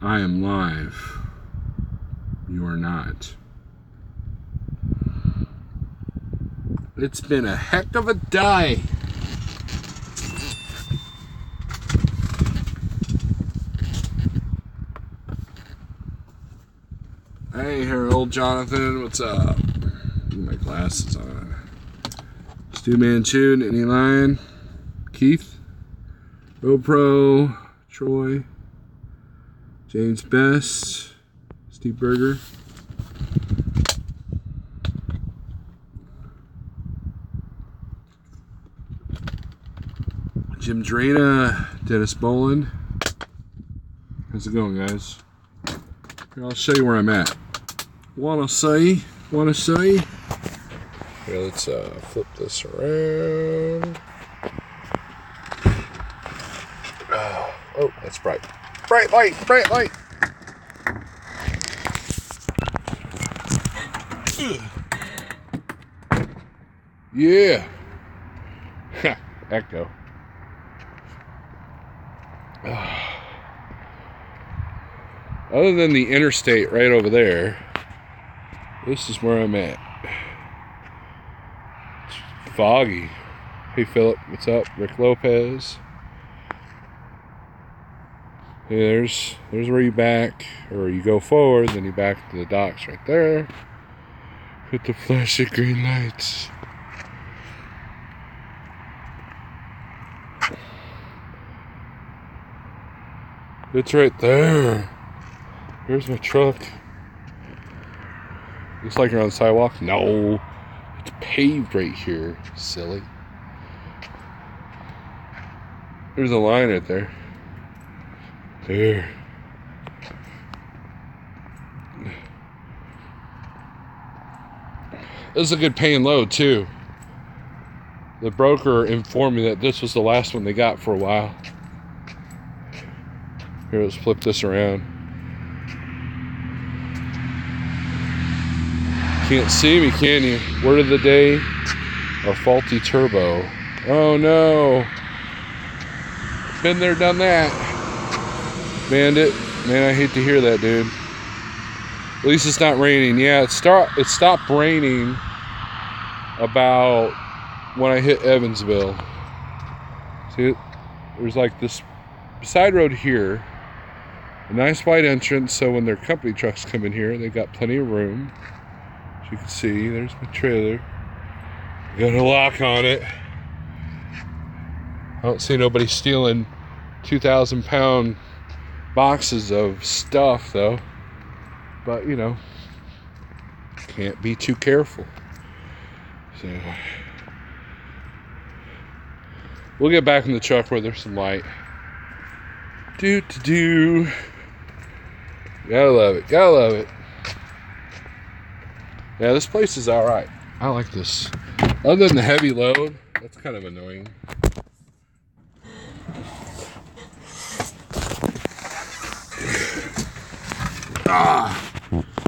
I am live. You are not. It's been a heck of a day. Hey, Harold, Jonathan, what's up? Get my glasses on. Stu Manchun, Any Lion, Keith, GoPro, Troy, James Best, Steve Berger. Jim Drana, Dennis Boland. How's it going, guys? Here, I'll show you where I'm at. Wanna see? Here, let's flip this around. Oh, that's bright. Bright light, bright light. Yeah. Echo. Other than the interstate right over there, this is where I'm at. It's foggy. Hey Philip, what's up? Rick Lopez. Hey, there's where you back, or you go forward, then you back to the docks right there. With the flashing green lights. It's right there. Here's my truck. Looks like you're on the sidewalk. No, it's paved right here, silly. There's a line right there. There. This is a good paying load too. The broker informed me that this was the last one they got for a while. Here, let's flip this around. Can't see me, can you? Word of the day, our faulty turbo. Oh no. Been there, done that. Bandit. Man, I hate to hear that, dude. At least it's not raining. Yeah, it stopped raining about when I hit Evansville. See, there's like this side road here. A nice wide entrance, so when their company trucks come in here, they got plenty of room. As you can see, there's my trailer. Got a lock on it. I don't see nobody stealing 2,000-pound boxes of stuff, though. But, you know, can't be too careful. So, we'll get back in the truck where there's some light. Do. Gotta love it. Gotta love it. Yeah, this place is alright. I like this. Other than the heavy load, that's kind of annoying.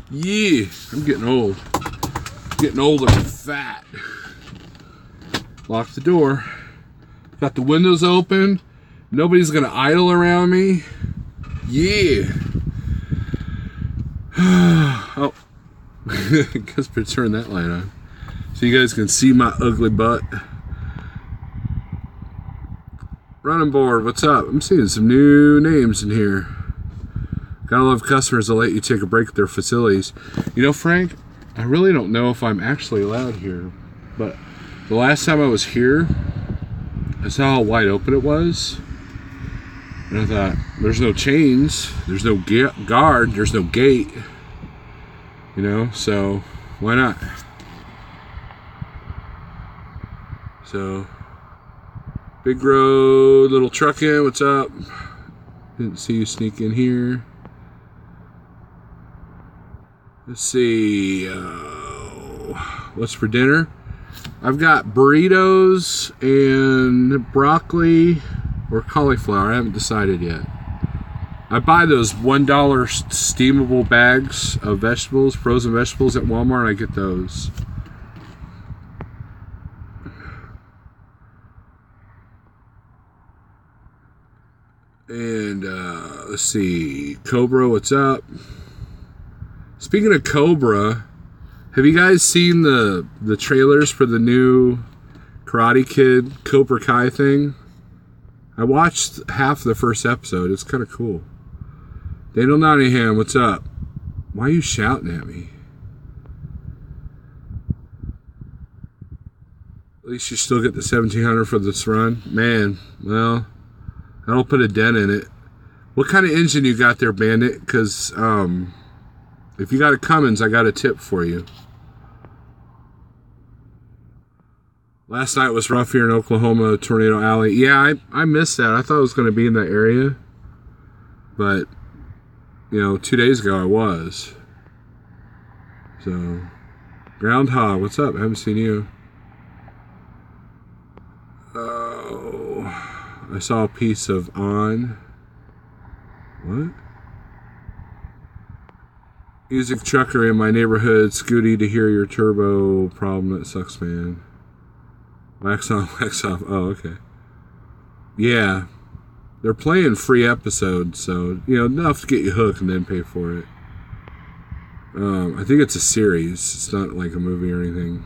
Yeah, I'm getting old. Getting old and fat. Lock the door. Got the windows open. Nobody's gonna idle around me. Yeah. Oh. Guess better turn that light on. So you guys can see my ugly butt. Running board, what's up? I'm seeing some new names in here. Gotta love customers that let you take a break at their facilities. You know, Frank, I really don't know if I'm actually allowed here, but the last time I was here, I saw how wide open it was. And I thought, there's no chains, there's no guard, there's no gate. You know, so why not? So, big road, little truck in, what's up? Didn't see you sneak in here. Let's see, what's for dinner? I've got burritos and broccoli or cauliflower. I haven't decided yet. I buy those $1 steamable bags of vegetables, frozen vegetables at Walmart. I get those. And let's see, Cobra, what's up? Speaking of Cobra, have you guys seen the trailers for the new Karate Kid Cobra Kai thing? I watched half the first episode. It's kind of cool. Daniel Nottingham, what's up? Why are you shouting at me? At least you still get the 1700 for this run. Man, well, that'll put a dent in it. What kind of engine you got there, Bandit? Because if you got a Cummins, I got a tip for you. Last night was rough here in Oklahoma, Tornado Alley. Yeah, I missed that. I thought I was going to be in that area. But, 2 days ago I was. So, Groundhog, what's up? I haven't seen you. Oh, I saw a piece of On. What? Music trucker in my neighborhood, Scooty, to hear your turbo problem. That sucks, man. Wax on, wax off. Oh, okay. Yeah. They're playing free episodes, so, enough to get you hooked and then pay for it. I think it's a series. It's not like a movie or anything.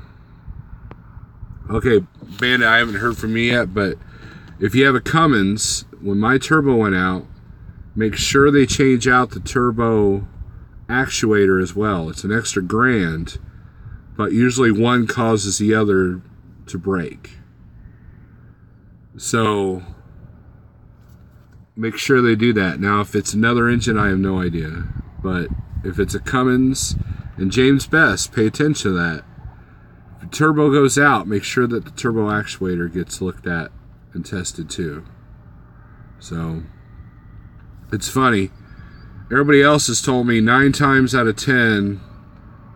Okay, Bandit, I haven't heard from you yet, but if you have a Cummins, when my turbo went out, make sure they change out the turbo actuator as well. It's an extra $1,000, but usually one causes the other to break. So make sure they do that. Now, if it's another engine, I have no idea. But if it's a Cummins, and James Best, pay attention to that. If the turbo goes out, make sure that the turbo actuator gets looked at and tested too. So it's funny. Everybody else has told me 9 times out of 10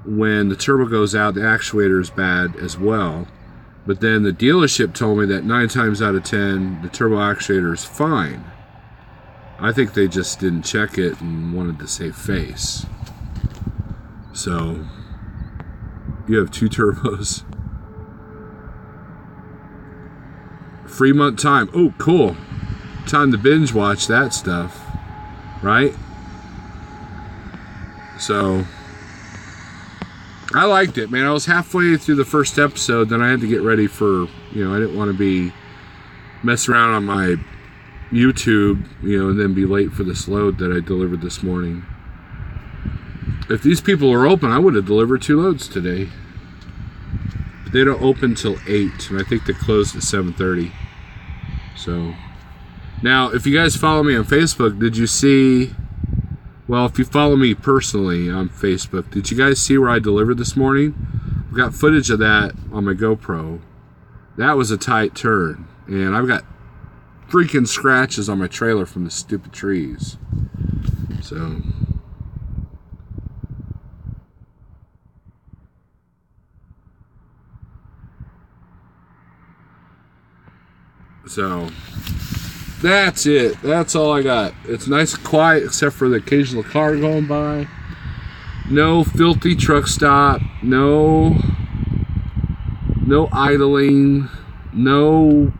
when the turbo goes out, the actuator is bad as well. But then the dealership told me that 9 times out of 10 the turbo actuator is fine. I think they just didn't check it and wanted to save face. So you have 2 turbos. Free month time. Oh, cool. Time to binge watch that stuff. Right? So I liked it, man. I was halfway through the first episode, then I had to get ready for, I didn't want to be messing around on my YouTube, and then be late for this load that I delivered this morning. If these people are open, I would have delivered 2 loads today. But they don't open till 8, and I think they closed at 7:30. So now, if you guys follow me on Facebook, did you see? Well, if you follow me personally on Facebook, did you guys see where I delivered this morning? I've got footage of that on my GoPro. That was a tight turn. And I've got freaking scratches on my trailer from the stupid trees. So that's it. That's all I got. It's nice and quiet except for the occasional car going by. No filthy truck stop. No idling. No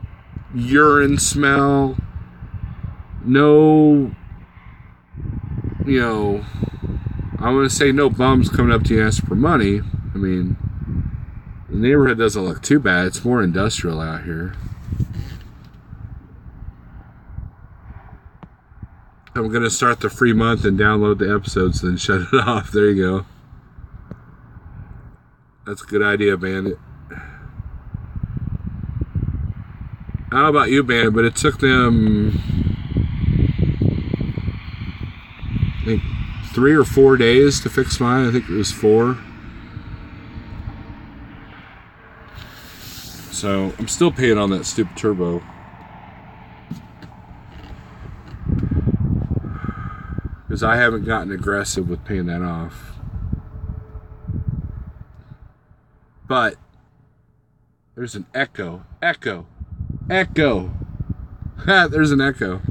urine smell. No, I want to say no bums coming up to you asking for money. I mean, the neighborhood doesn't look too bad. It's more industrial out here. I'm going to start the free month and download the episodes, then shut it off. There you go. That's a good idea, Bandit. I don't know about you, Bandit, but it took them, I think, 3 or 4 days to fix mine. I think it was 4. So I'm still paying on that stupid turbo. Because I haven't gotten aggressive with paying that off. But there's an echo. Echo. There's an echo.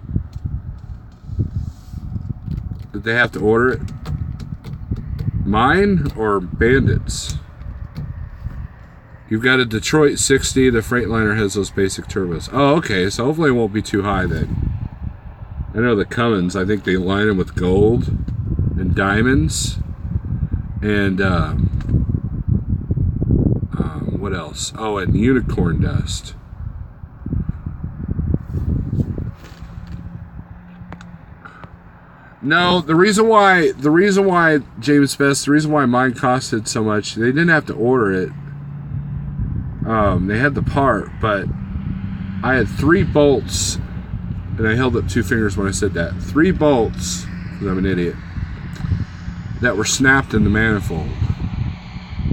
Did they have to order it? Mine or Bandit's? You've got a Detroit 60. The Freightliner has those basic turbos. Oh, okay. So hopefully it won't be too high then. I know the Cummins, I think they line them with gold and diamonds. And what else? Oh, and unicorn dust. No, the reason why James Best, the reason why mine costed so much, they didn't have to order it. They had the part, but I had 3 bolts, and I held up 2 fingers when I said that. 3 bolts, because I'm an idiot, that were snapped in the manifold.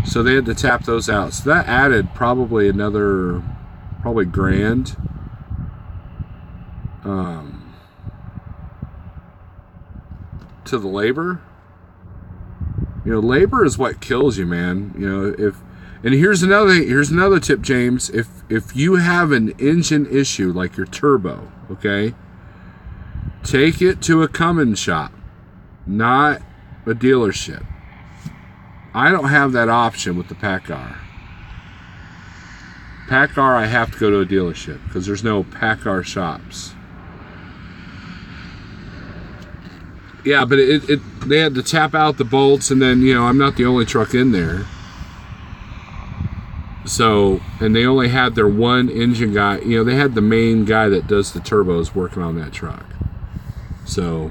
So they had to tap those out. So that added probably another, grand. To the labor. You know, labor is what kills you, man. You know, and here's another tip, James. If you have an engine issue like your turbo, okay, take it to a Cummins shop, not a dealership. I don't have that option with the PACCAR. PACCAR, I have to go to a dealership because there's no PACCAR shops. Yeah, but they had to tap out the bolts, and then, you know, I'm not the only truck in there. So, and they only had their one engine guy. You know, they had the main guy that does the turbos working on that truck. So,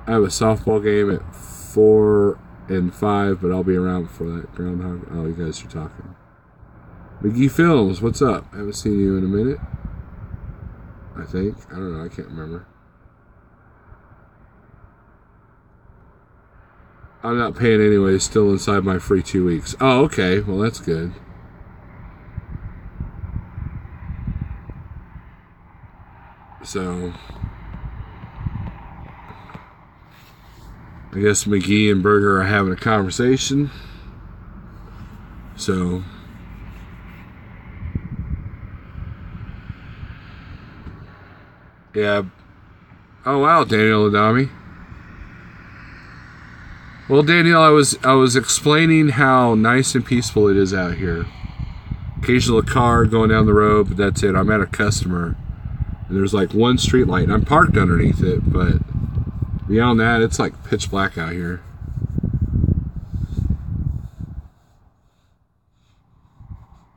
I have a softball game at 4 and 5, but I'll be around before that. Groundhog. Oh, you guys are talking. McGee Films, what's up? I haven't seen you in a minute. I think. I don't know. I can't remember. I'm not paying anyway. Still inside my free 2 weeks. Oh, okay. Well, that's good. So, I guess McGee and Berger are having a conversation. So, yeah. Oh wow, Daniel Adami. Well, Daniel, I was explaining how nice and peaceful it is out here. Occasional car going down the road, but that's it. I'm at a customer, and there's like one street light, and I'm parked underneath it, but beyond that, it's like pitch black out here.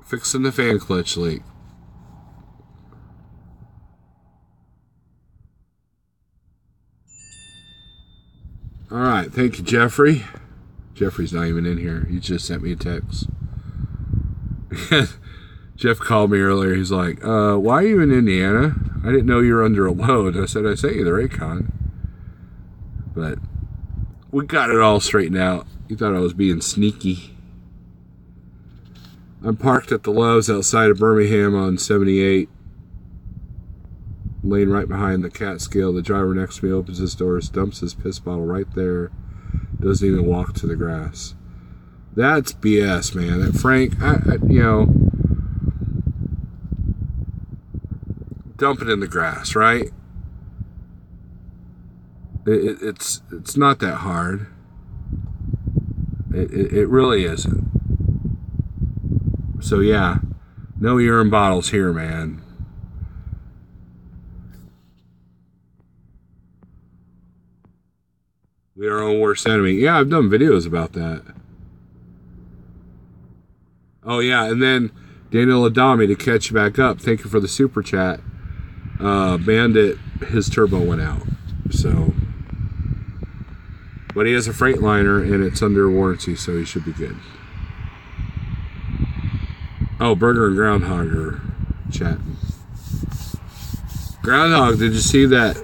Fixing the fan clutch leak. All right, thank you, Jeffrey. Jeffrey's not even in here. He just sent me a text. Jeff called me earlier. He's like, why are you in Indiana? I didn't know you were under a load. I said, I sent you the Raycon. But we got it all straightened out. He thought I was being sneaky. I'm parked at the Lowe's outside of Birmingham on 78. Lane right behind the Catskill. The driver next to me opens his doors, dumps his piss bottle right there. Doesn't even walk to the grass. That's BS, man. That Frank, you know, dump it in the grass, right? It's not that hard. It really isn't. So yeah, no urine bottles here, man. We are our own worst enemy. Yeah, I've done videos about that. Oh yeah, and then Daniel Adami, to catch you back up, thank you for the super chat. Bandit, his turbo went out. So, but he has a Freightliner and it's under warranty, so he should be good. Oh, Burger and Groundhog are chatting. Groundhog, did you see that?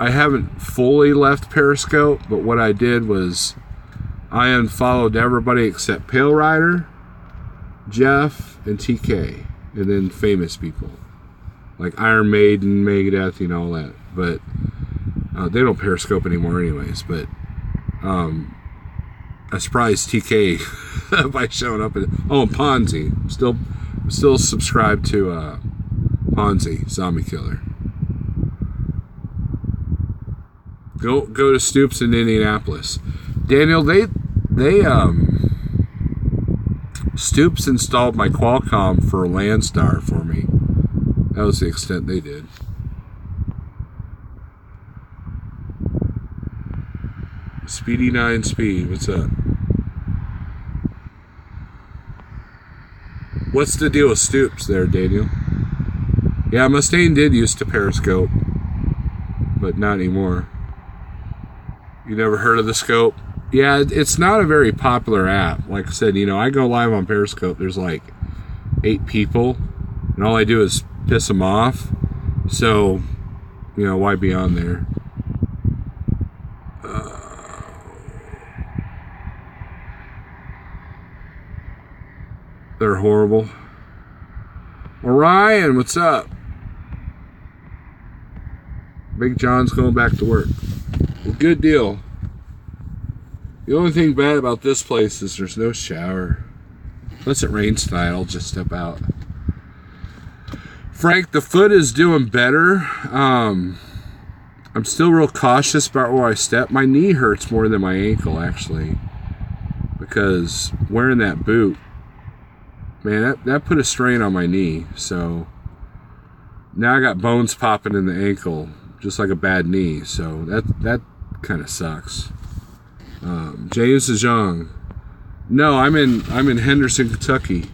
I haven't fully left Periscope, but what I did was I unfollowed everybody except Pale Rider, Jeff, and TK, and then famous people like Iron Maiden, Megadeth, you know, all that. But they don't Periscope anymore, anyways. But I surprised TK by showing up. And Ponzi, still subscribed to Ponzi, Zombie Killer. Go to Stoops in Indianapolis. Daniel, they Stoops installed my Qualcomm for Landstar for me. That was the extent they did. Speedy 9 Speed, what's up? What's the deal with Stoops there, Daniel? Yeah, Mustaine did used to periscope, but not anymore. You never heard of the scope? Yeah, it's not a very popular app. Like I said, I go live on Periscope. There's like 8 people, and all I do is piss them off. So, why be on there? They're horrible. Orion, what's up? Big John's going back to work. Well, good deal. The only thing bad about this place is there's no shower. Unless it rains tonight, I'll just step out. Frank, the foot is doing better. I'm still real cautious about where I step. My knee hurts more than my ankle, actually. Because wearing that boot, man, that put a strain on my knee. So now I got bones popping in the ankle, just like a bad knee. So that kind of sucks. James DeJong. No, I'm in Henderson, Kentucky.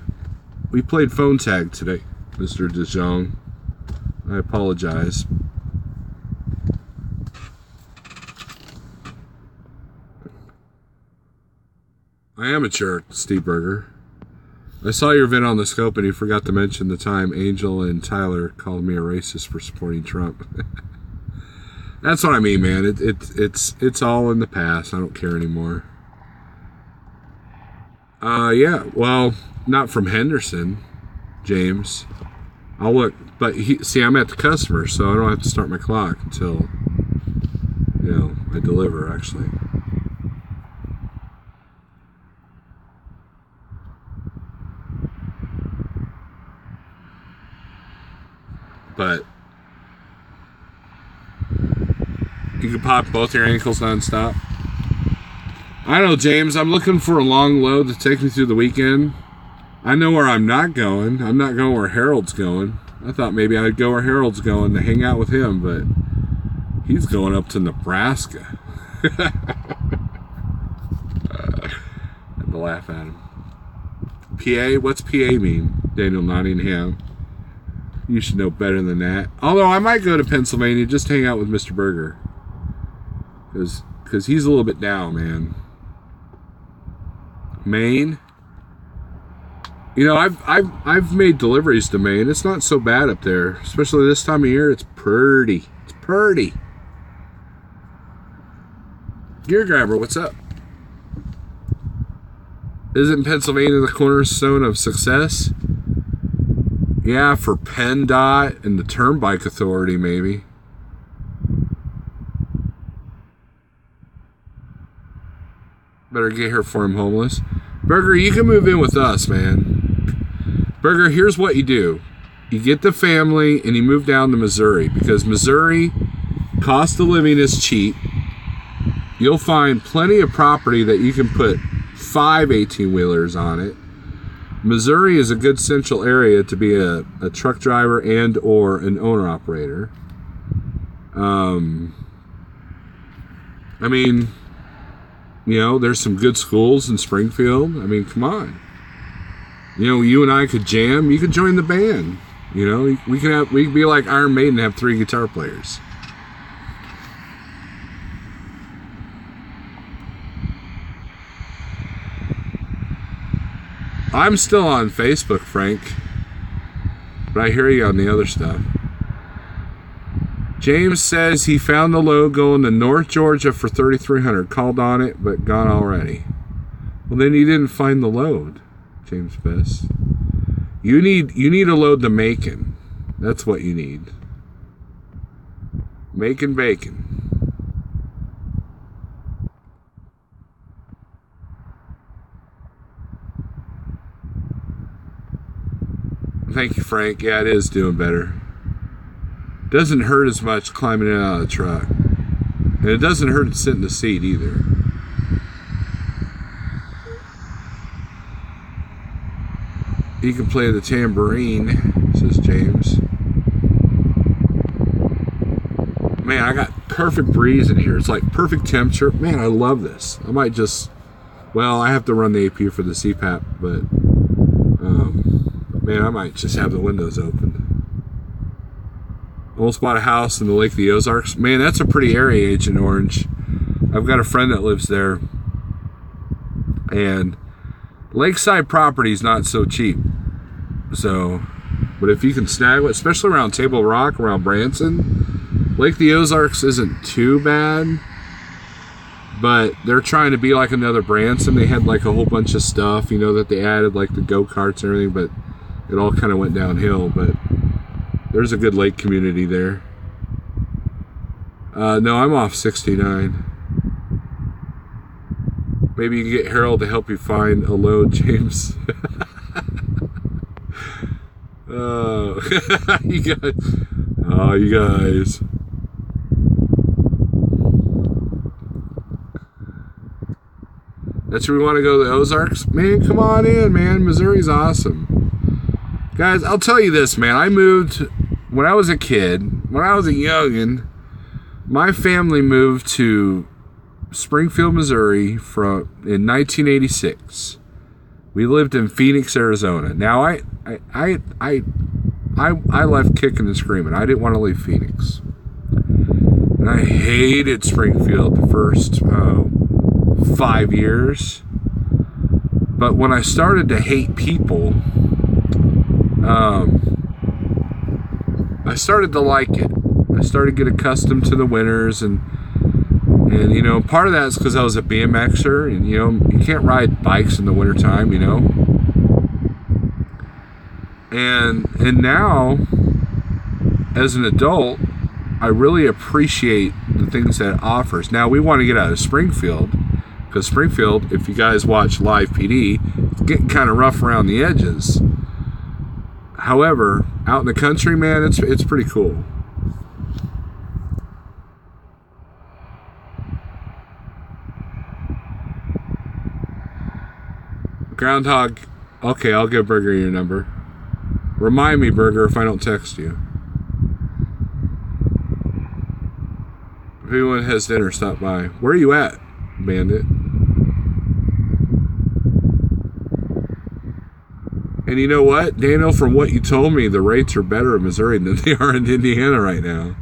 We played phone tag today, Mr. DeJong. I apologize. I am a jerk, Steve Berger. I saw your vid on the scope and you forgot to mention the time Angel and Tyler called me a racist for supporting Trump. That's what I mean, man. It's all in the past. I don't care anymore. Yeah, well, not from Henderson, James. I'll look, but see, I'm at the customer, so I don't have to start my clock until, I deliver, actually. But you can pop both your ankles non-stop. I don't know, James. I'm looking for a long load to take me through the weekend. I know where I'm not going. I'm not going where Harold's going. I thought maybe I'd go where Harold's going to hang out with him, but he's going up to Nebraska. I had to laugh at him. PA? What's PA mean? Daniel Nottingham. You should know better than that. Although I might go to Pennsylvania just to hang out with Mr. Berger. Because he's a little bit down, man. Maine? I've made deliveries to Maine. It's not so bad up there. Especially this time of year, it's pretty. It's pretty. Gear Grabber, what's up? Isn't Pennsylvania the cornerstone of success? Yeah, for PennDOT and the Turnpike Authority, maybe. Better get here for him, homeless. Burger, you can move in with us, man. Burger, here's what you do. You get the family and you move down to Missouri, because Missouri, cost of living is cheap. You'll find plenty of property that you can put 5 18-wheelers on it. Missouri is a good central area to be a truck driver and or an owner-operator. There's some good schools in Springfield. I mean, come on. You and I could jam. You could join the band. We could be like Iron Maiden and have 3 guitar players. I'm still on Facebook, Frank. But I hear you on the other stuff. James says he found the load going to North Georgia for $3,300. Called on it, but gone already. Well, then he didn't find the load, James Best. You need a load to Macon. That's what you need. Macon bacon. Thank you, Frank. Yeah, it is doing better. Doesn't hurt as much climbing in and out of the truck. And it doesn't hurt to sit in the seat either. You can play the tambourine, says James. Man, I got perfect breeze in here. It's like perfect temperature. Man, I love this. I might just, well, I have to run the AP for the CPAP, but man, I might just have the windows open. Almost bought a house in the Lake of the Ozarks. Man, that's a pretty area, Agent Orange. I've got a friend that lives there, and lakeside property is not so cheap. So, but if you can snag it, especially around Table Rock, around Branson, Lake of the Ozarks isn't too bad, but they're trying to be like another Branson. They had like a whole bunch of stuff, you know, that they added, like the go-karts and everything, but it all kind of went downhill. But there's a good lake community there. No, I'm off 69. Maybe you can get Harold to help you find a load, James. Oh, you guys. Oh, you guys. That's where we want to go, the Ozarks? Man, come on in, man. Missouri's awesome. Guys, I'll tell you this, man. I moved when I was a kid. When I was a youngin', my family moved to Springfield, Missouri in 1986. We lived in Phoenix, Arizona. Now, I left kicking and screaming. I didn't want to leave Phoenix. And I hated Springfield the first 5 years. But when I started to hate people, I started to like it. I started to get accustomed to the winters, and you know, part of that is because I was a BMXer, and you know, you can't ride bikes in the wintertime, you know. And now, as an adult, I really appreciate the things that it offers. Now, we want to get out of Springfield, because Springfield, if you guys watch Live PD, it's getting kind of rough around the edges. However, out in the country, man, it's pretty cool. Groundhog, okay, I'll give Burger your number. Remind me, Burger, if I don't text you. If anyone has dinner, stop by. Where are you at, Bandit? And you know what, Daniel, from what you told me, the rates are better in Missouri than they are in Indiana right now.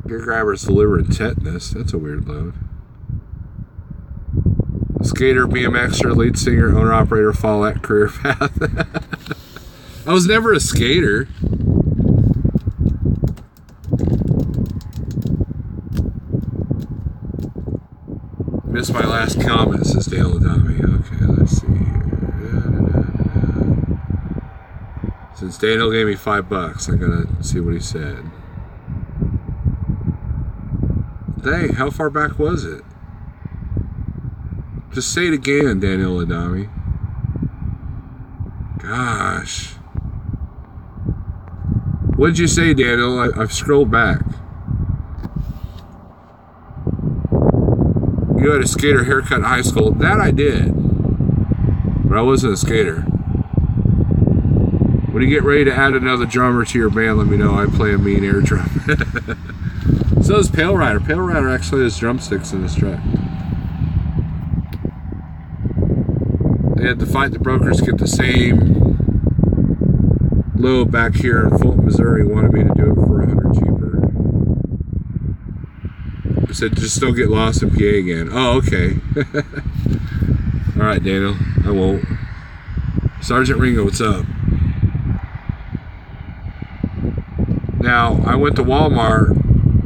Gear grabbers delivering tetanus. That's a weird load. Skater, BMXer, lead singer, owner, operator, Follett, career path. I was never a skater. Missed my last comment, says Dale Adami. Okay, let's see here. Since Daniel gave me $5, I'm gonna see what he said. Dang, how far back was it? Just say it again, Daniel Adami. Gosh. What'd you say, Daniel? I've scrolled back. You had a skater haircut in high school. That I did. But I wasn't a skater. When you get ready to add another drummer to your band, let me know. I play a mean air drum. So does Pale Rider. Pale Rider actually has drumsticks in his truck. They had to fight the brokers to get the same load back here in Fulton, Missouri. Wanted me to do it for $100 cheaper. I said, just don't get lost in PA again. Oh, okay. All right, Daniel. I won't. Sergeant Ringo, what's up? Now, I went to Walmart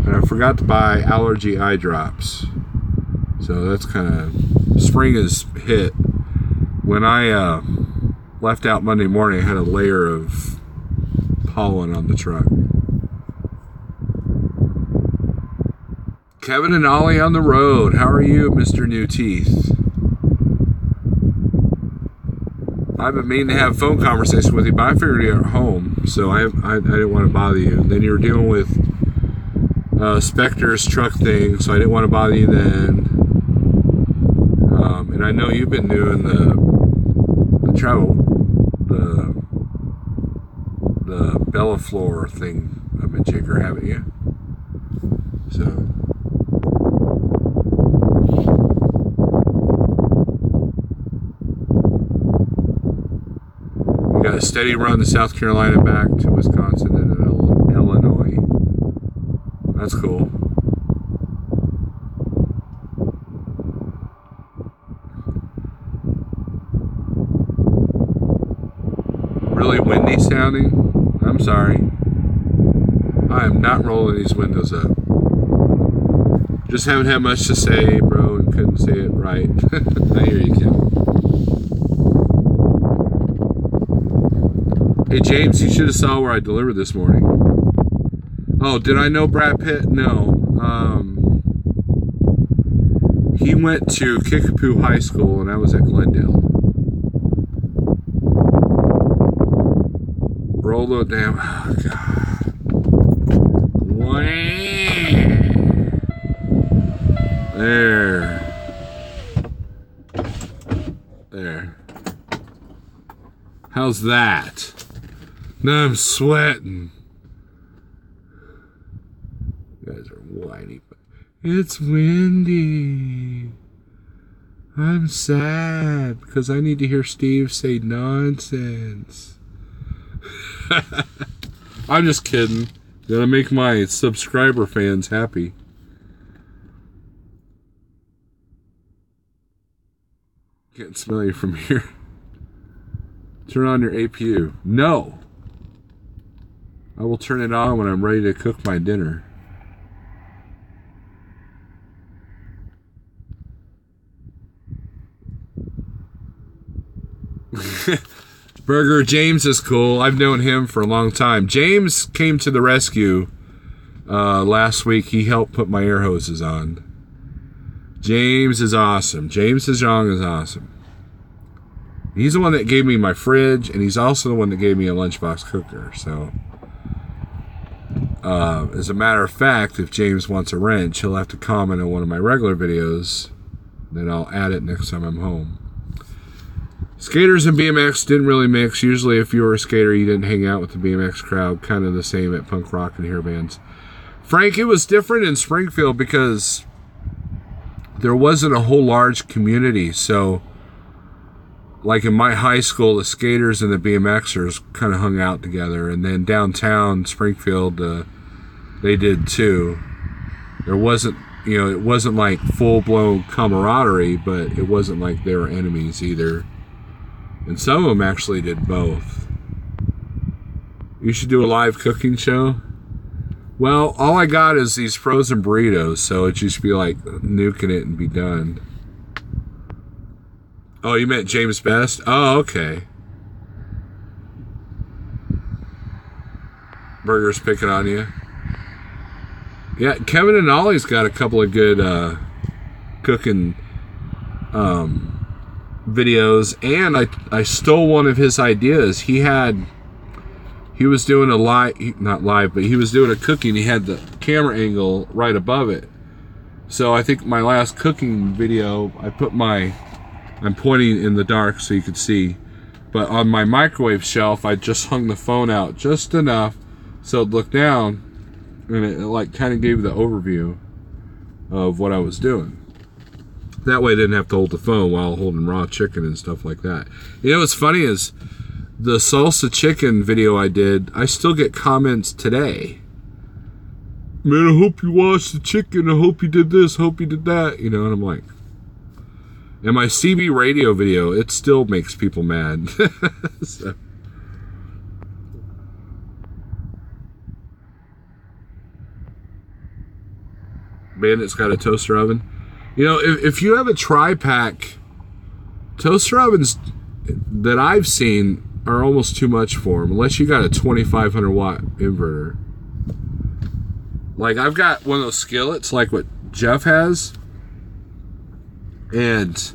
and I forgot to buy allergy eye drops. So that's kind of, spring is hit. When I left out Monday morning, I had a layer of pollen on the truck. Kevin and Ollie on the road. How are you, Mr. New Teeth? I've been meaning to have a phone conversation with you, but I figured you were at home, so I didn't want to bother you. And then you were dealing with Spectre's truck thing, so I didn't want to bother you then. And I know you've been doing the travel, the Bellaflor thing of a jigger, haven't you? So. We got a steady run to South Carolina, back to Wisconsin and Illinois. That's cool. Really windy sounding? I'm sorry. I am not rolling these windows up. Just haven't had much to say, bro, and couldn't say it right. I hear you, Kim. Hey, James, you should have saw where I delivered this morning. Oh, did I know Brad Pitt? No. He went to Kickapoo High School, and I was at Glendale. Roll it down. Oh, God. There. How's that? Now I'm sweating. You guys are whiny. It's windy. I'm sad because I need to hear Steve say nonsense. I'm just kidding. Gotta make my subscriber fans happy. Can't smell you from here. Turn on your APU. No. I will turn it on when I'm ready to cook my dinner. Burger James is cool. I've known him for a long time. James came to the rescue last week. He helped put my air hoses on. James is awesome. James DeJong is awesome. He's the one that gave me my fridge, and he's also the one that gave me a lunchbox cooker. So, as a matter of fact, if James wants a wrench, he'll have to comment on one of my regular videos. Then I'll add it next time I'm home. Skaters and BMX didn't really mix. Usually if you were a skater, you didn't hang out with the BMX crowd. Kind of the same at punk rock and hair bands. Frank, it was different in Springfield because there wasn't a whole large community. So, like in my high school, the skaters and the BMXers kind of hung out together. And then downtown Springfield, they did too. There wasn't, it wasn't like full-blown camaraderie, but it wasn't like they were enemies either. And some of them actually did both. You should do a live cooking show. Well, all I got is these frozen burritos, so it just be like nuking it and be done. Oh, you meant James Best? Oh, okay. Burger's picking on you. Yeah, Kevin and Ollie's got a couple of good cooking videos, and I stole one of his ideas. He was doing a not live, but he was doing a cooking. He had the camera angle right above it. So I think my last cooking video, I'm pointing in the dark so you could see, but on my microwave shelf, I just hung the phone out just enough so it'd look down, and it like kind of gave the overview of what I was doing. That way I didn't have to hold the phone while holding raw chicken and stuff like that. What's funny is the salsa chicken video I did, I still get comments today. Man, I hope you watched the chicken. I hope you did this. Hope you did that. And I'm like, and my CB radio video, it still makes people mad. So. Bandit's got a toaster oven. If you have a tri-pack, toaster ovens that I've seen are almost too much for them, unless you got a 2500 watt inverter. Like, I've got one of those skillets, like what Jeff has, and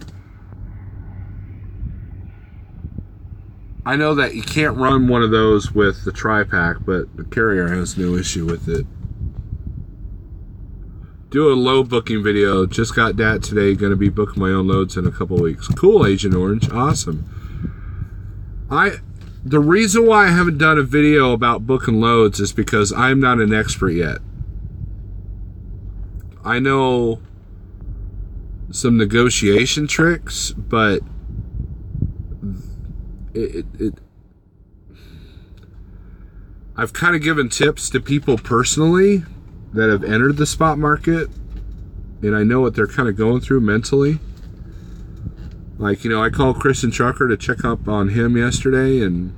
I know that you can't run one of those with the tri-pack, but the Carrier has no issue with it. Do a load booking video. Just got that today. Going to be booking my own loads in a couple weeks. Cool, Agent Orange. Awesome. the reason why I haven't done a video about booking loads is because I'm not an expert yet. I know some negotiation tricks, but I've kind of given tips to people personally that have entered the spot market, and I know what they're kind of going through mentally. Like, you know, I called Christian Trucker to check up on him yesterday and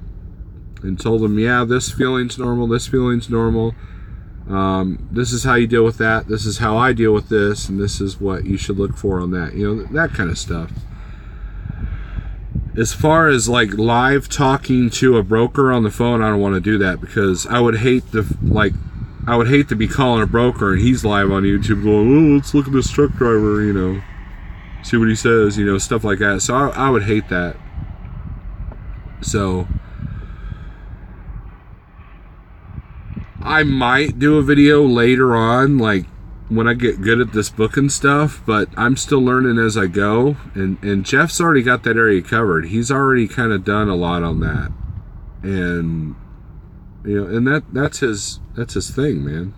told him, yeah, this feeling's normal, this feeling's normal. This is how you deal with that. This is how I deal with this, and this is what you should look for on that. You know, that kind of stuff. As far as like live talking to a broker on the phone, I don't want to do that because I would hate to be calling a broker and he's live on YouTube going, oh, let's look at this truck driver, you know, see what he says, you know, stuff like that. So I would hate that. So I might do a video later on, like when I get good at this booking stuff, but I'm still learning as I go. And Jeff's already got that area covered. He's already kind of done a lot on that. And you know, and that's his thing, man.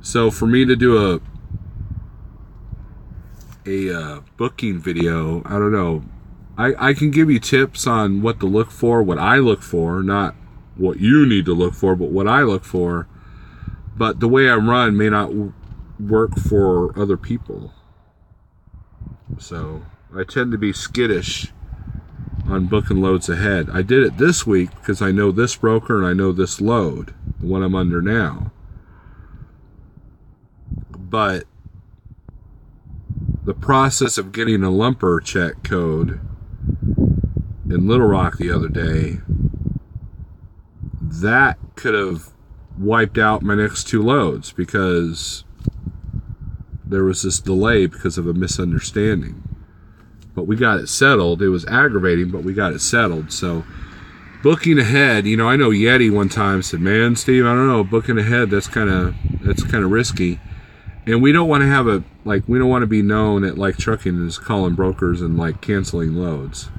So for me to do a booking video, I don't know. I can give you tips on what to look for, what I look for, not what you need to look for, but what I look for. But the way I run may not work for other people. So I tend to be skittish on booking loads ahead. I did it this week because I know this broker and I know this load, the one I'm under now. But the process of getting a lumper check code in Little Rock the other day, that could have wiped out my next two loads because there was this delay because of a misunderstanding. But we got it settled. It was aggravating, but we got it settled. So booking ahead, you know, I know Yeti one time said, man, Steve, I don't know, booking ahead, that's kind of risky. And we don't want to have we don't want to be known at like trucking as calling brokers and like canceling loads.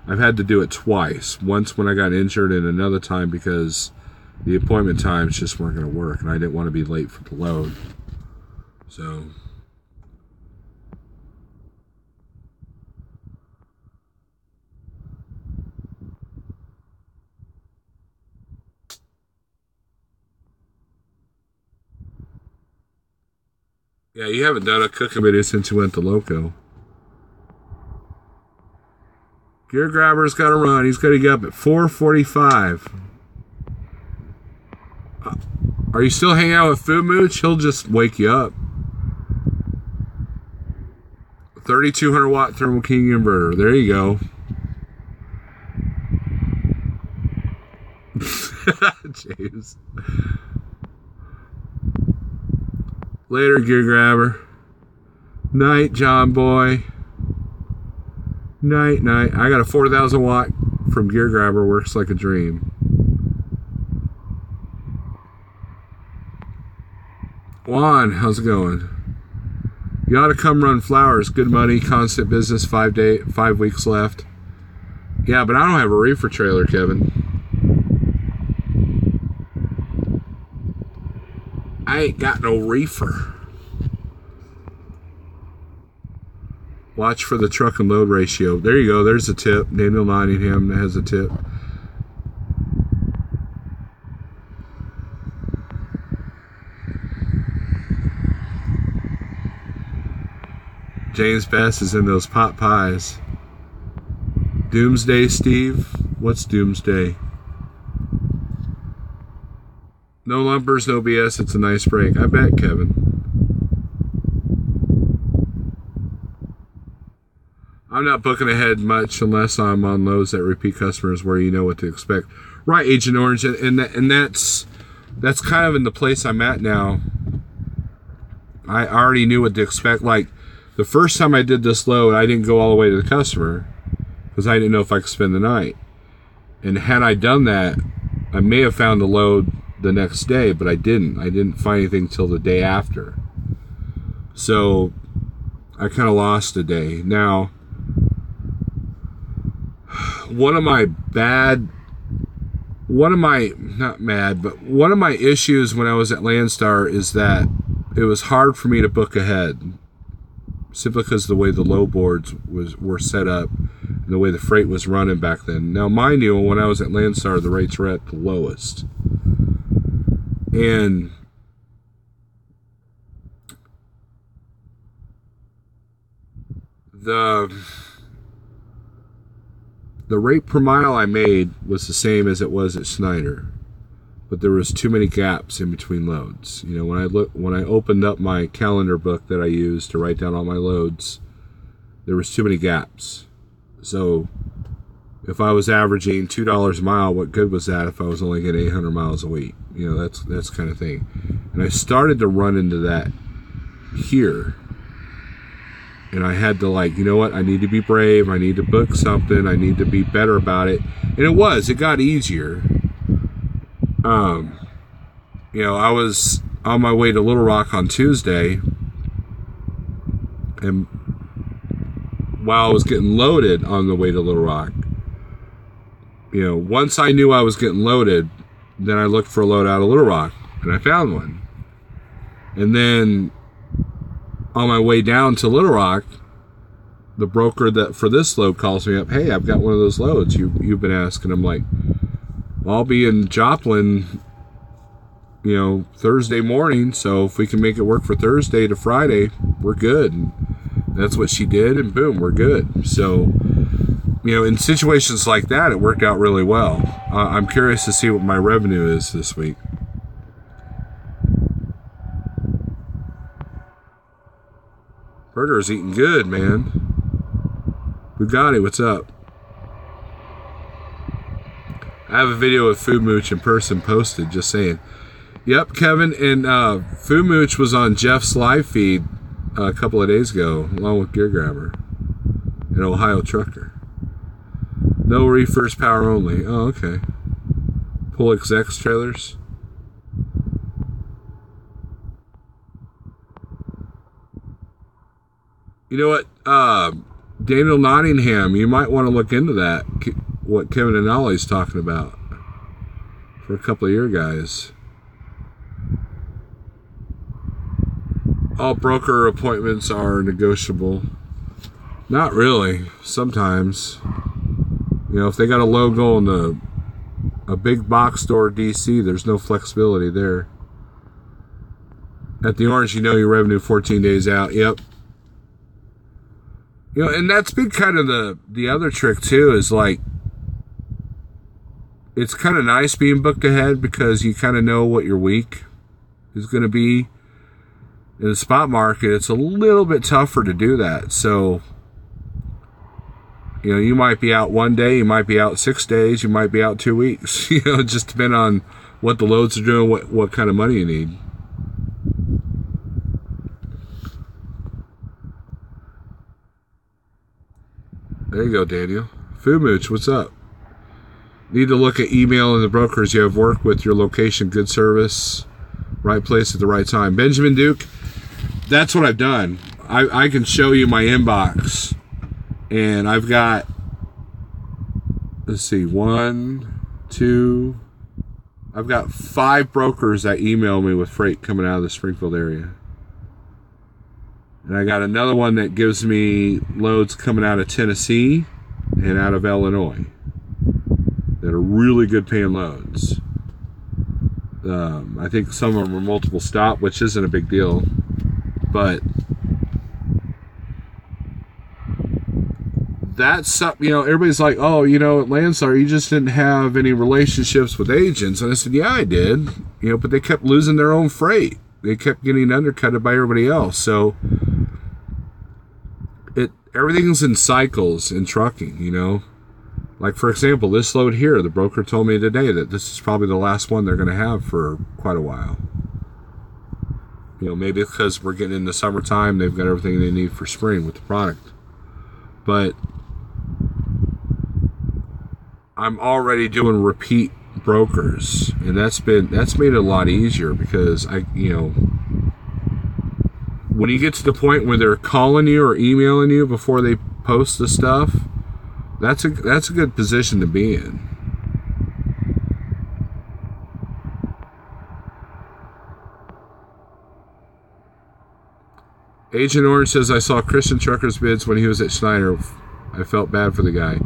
I've had to do it twice. Once when I got injured and another time because the appointment times just weren't going to work and I didn't want to be late for the load. So yeah, you haven't done a cooking video since you went to Loco. Gear Grabber's got to run. He's got to get up at 4:45. Are you still hanging out with Food Mooch? He'll just wake you up. 3200 watt Thermo King inverter. There you go. James. Later, Gear Grabber. Night, John Boy. Night, night. I got a 4,000 watt from Gear Grabber. Works like a dream. Juan, how's it going? You ought to come run flowers. Good money, constant business, 5 weeks left. Yeah, but I don't have a reefer trailer, Kevin. I ain't got no reefer. Watch for the truck and load ratio. There you go. There's a tip. Daniel Nottingham has a tip. James Best is in those pot pies. Doomsday, Steve? What's Doomsday? No lumpers, no BS. It's a nice break. I bet, Kevin. I'm not booking ahead much unless I'm on loads that repeat customers where you know what to expect. Right, Agent Orange, and that's kind of in the place I'm at now. I already knew what to expect. Like the first time I did this load, I didn't go all the way to the customer because I didn't know if I could spend the night. And had I done that, I may have found the load the next day, but I didn't. I didn't find anything till the day after. So I kind of lost a day. Now, one of my bad one of my, not mad, but one of my issues when I was at Landstar is that it was hard for me to book ahead, simply because of the way the load boards were set up and the way the freight was running back then. Now, mind you, when I was at Landstar, the rates were at the lowest. And the rate per mile I made was the same as it was at Schneider, but there was too many gaps in between loads. You know, when I opened up my calendar book that I used to write down all my loads, there was too many gaps. So if I was averaging $2 a mile, what good was that if I was only getting 800 miles a week? You know, that's kind of thing. And I started to run into that here. And I had to, like, you know what, I need to be brave, I need to book something, I need to be better about it. And it got easier. You know, I was on my way to Little Rock on Tuesday, and while I was getting loaded on the way to Little Rock, you know, once I knew I was getting loaded, then I looked for a load out of Little Rock, and I found one. And then on my way down to Little Rock, the broker that for this load calls me up. Hey, I've got one of those loads you've been asking. I'm like, well, I'll be in Joplin, you know, Thursday morning. So if we can make it work for Thursday to Friday, we're good. And that's what she did, and boom, we're good. So, you know, in situations like that, it worked out really well. I'm curious to see what my revenue is this week. Burger's eating good, man. Bugatti, what's up? I have a video of Food Mooch in person posted, just saying. Yep, Kevin, and Food Mooch was on Jeff's live feed a couple of days ago, along with Gear Grabber, an Ohio trucker. No reefers, power only. Oh, okay. Pull execs trailers. You know what, Daniel Nottingham, you might want to look into that, what Kevin and Ollie's talking about, for a couple of your guys. All broker appointments are negotiable. Not really, sometimes. You know, if they got a logo in a big box store DC, there's no flexibility there. At the Orange, you know your revenue 14 days out. Yep. You know, and that's been kind of the other trick too, is like, it's kind of nice being booked ahead because you kind of know what your week is going to be. In the spot market, it's a little bit tougher to do that. So, you know, you might be out one day, you might be out 6 days, you might be out 2 weeks. You know, just depending on what the loads are doing, what kind of money you need. There you go, Daniel. Food Mooch, what's up? Need to look at email and the brokers you have worked with, your location, good service, right place at the right time. Benjamin Duke, that's what I've done. I can show you my inbox, and I've got, let's see, 1, 2, I've got 5 brokers that email me with freight coming out of the Springfield area. And I got another one that gives me loads coming out of Tennessee and out of Illinois that are really good paying loads. I think some of them are multiple stop, which isn't a big deal. But that's something, you know, everybody's like, oh, you know, at Landstar, you just didn't have any relationships with agents. And I said, yeah, I did. You know, but they kept losing their own freight. They kept getting undercutted by everybody else. So everything's in cycles in trucking, you know. Like, for example, this load here, the broker told me today that this is probably the last one they're going to have for quite a while. You know, maybe because we're getting into summertime, they've got everything they need for spring with the product. But I'm already doing repeat brokers, and that's made it a lot easier because when you get to the point where they're calling you or emailing you before they post the stuff, that's a good position to be in. Agent Orange says, I saw Christian Trucker's bids when he was at Schneider. I felt bad for the guy.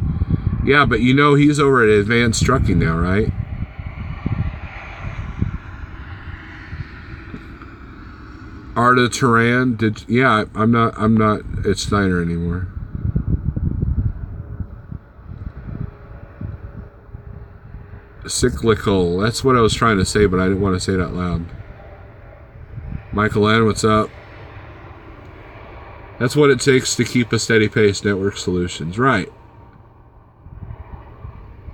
Yeah, but you know he's over at Advanced Trucking now, right? Arda Turan yeah, I'm not at Schneider anymore. Cyclical. That's what I was trying to say, but I didn't want to say it out loud. Michael Ann, what's up? That's what it takes to keep a steady pace, Network Solutions. Right.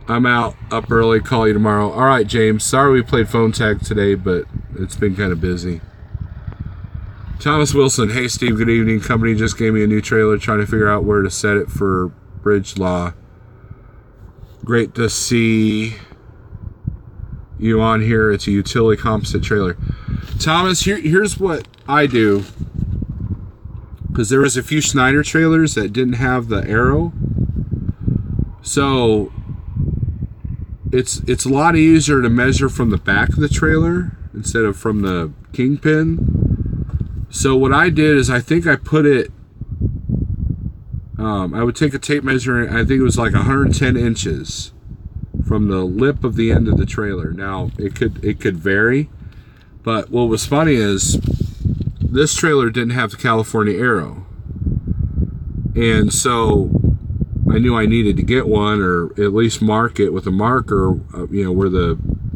I'm out, up early, call you tomorrow. All right, James. Sorry we played phone tag today, but it's been kind of busy. Thomas Wilson. Hey, Steve, good evening. Company just gave me a new trailer, trying to figure out where to set it for bridge law. Great to see you on here. It's a utility composite trailer. Thomas, here's what I do. Because there was a few Schneider trailers that didn't have the arrow. So it's a lot easier to measure from the back of the trailer instead of from the kingpin. So what I did is I think I put it, I would take a tape measure, I think it was like 110 inches from the lip of the end of the trailer. Now it could vary, but what was funny is this trailer didn't have the California arrow, and so I knew I needed to get one, or at least mark it with a marker, where the,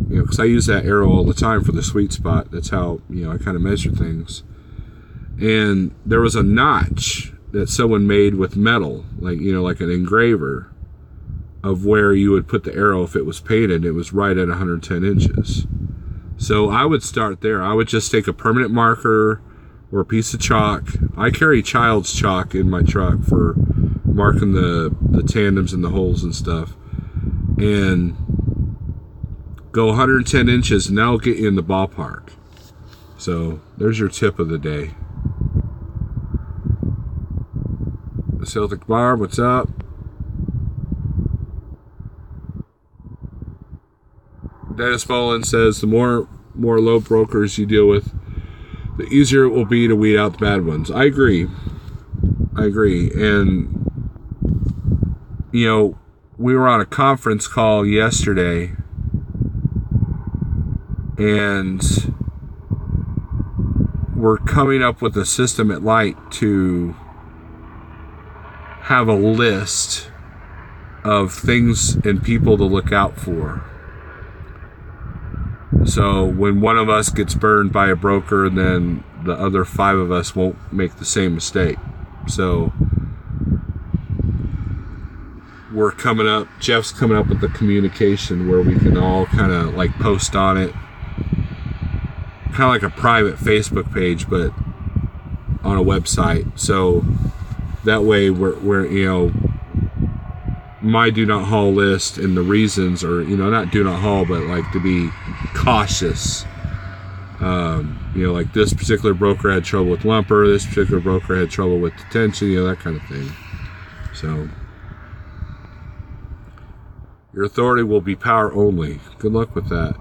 because I use that arrow all the time for the sweet spot. That's how, I kind of measure things. And there was a notch that someone made with metal, like an engraver, of where you would put the arrow if it was painted. It was right at 110 inches. So I would start there. I would just take a permanent marker or a piece of chalk. I carry child's chalk in my truck for marking the tandems and the holes and stuff, and go 110 inches, and that'll get you in the ballpark. So there's your tip of the day. Celtic Barb, what's up? Dennis Mullen says the more low brokers you deal with, the easier it will be to weed out the bad ones. I agree. And we were on a conference call yesterday, and we're coming up with a system at Light to have a list of things and people to look out for. So when one of us gets burned by a broker, then the other 5 of us won't make the same mistake. So Jeff's coming up with the communication where we can all kind of like post on it, kind of like a private Facebook page, but on a website. So that way we're my do not haul list and the reasons, or not do not haul, but like to be cautious. Like this particular broker had trouble with lumper, this particular broker had trouble with detention, that kind of thing. So your authority will be power only. Good luck with that.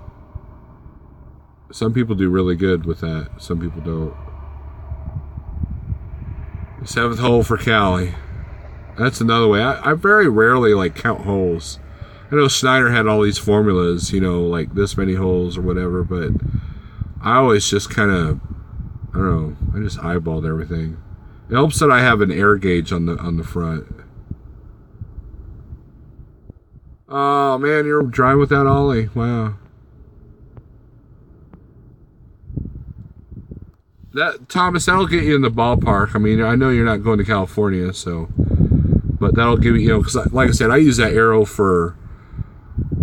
Some people do really good with that, some people don't. 7th hole for Cali. That's another way. I very rarely count holes. I know Schneider had all these formulas, like this many holes or whatever, but I always just kind of, I don't know, I just eyeballed everything. It helps that I have an air gauge on the front. Oh man, you're driving with that ollie. Wow. That, Thomas, that'll get you in the ballpark. I mean, I know you're not going to California, so, but that'll give you, because like I said, I use that arrow for,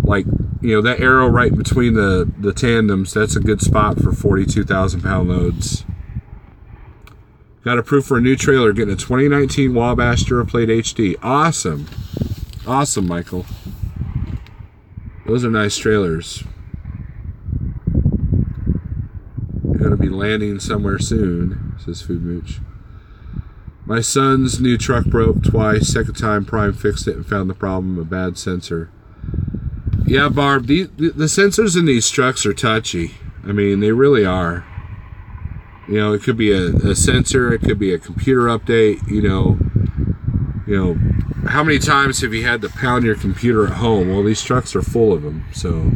that arrow right between the tandems. That's a good spot for 42,000 pound loads. Got approved for a new trailer, getting a 2019 Wabash Duraplate HD. Awesome, Michael. Those are nice trailers. Gonna be landing somewhere soon, says Food Mooch. My son's new truck broke twice. Second time, Prime fixed it and found the problem, a bad sensor. Yeah, Barb, the sensors in these trucks are touchy. I mean, they really are. You know, it could be a sensor, it could be a computer update. You know, how many times have you had to pound your computer at home? Well, these trucks are full of them. So,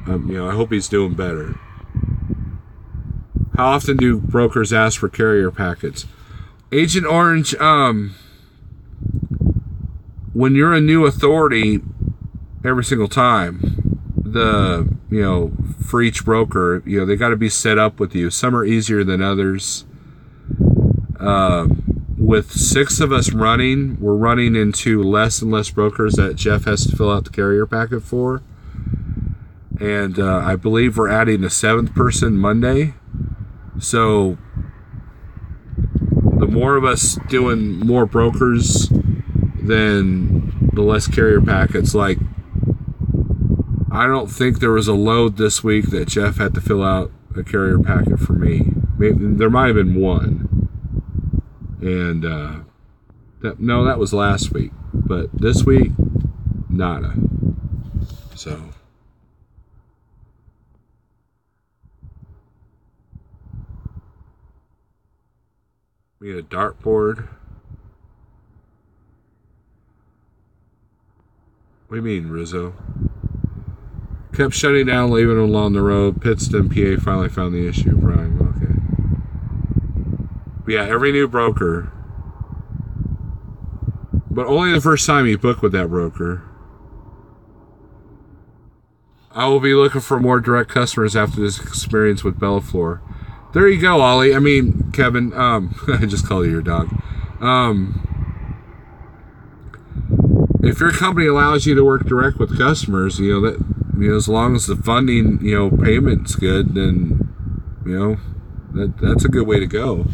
you know, I hope he's doing better. How often do brokers ask for carrier packets? Agent Orange, when you're a new authority, every single time, you know, for each broker, you know, they got to be set up with you. Some are easier than others. With 6 of us running, we're running into less and less brokers that Jeff has to fill out the carrier packet for. And I believe we're adding a 7th person Monday. So the more of us doing more brokers, then the less carrier packets. Like, I don't think there was a load this week that Jeff had to fill out a carrier packet for me. Maybe, there might have been one. And that was last week. But this week, nada. So we had a dartboard. What do you mean, Rizzo? Kept shutting down, leaving them along the road. Pittston, PA finally found the issue. Brian, okay. But yeah, every new broker. But only the first time you book with that broker. I will be looking for more direct customers after this experience with Bellaflor. There you go, Ollie. I mean, Kevin. I just called you your dog. If your company allows you to work direct with customers, you know that, you know, as long as the funding, you know, payment's good, then, you know, that's a good way to go.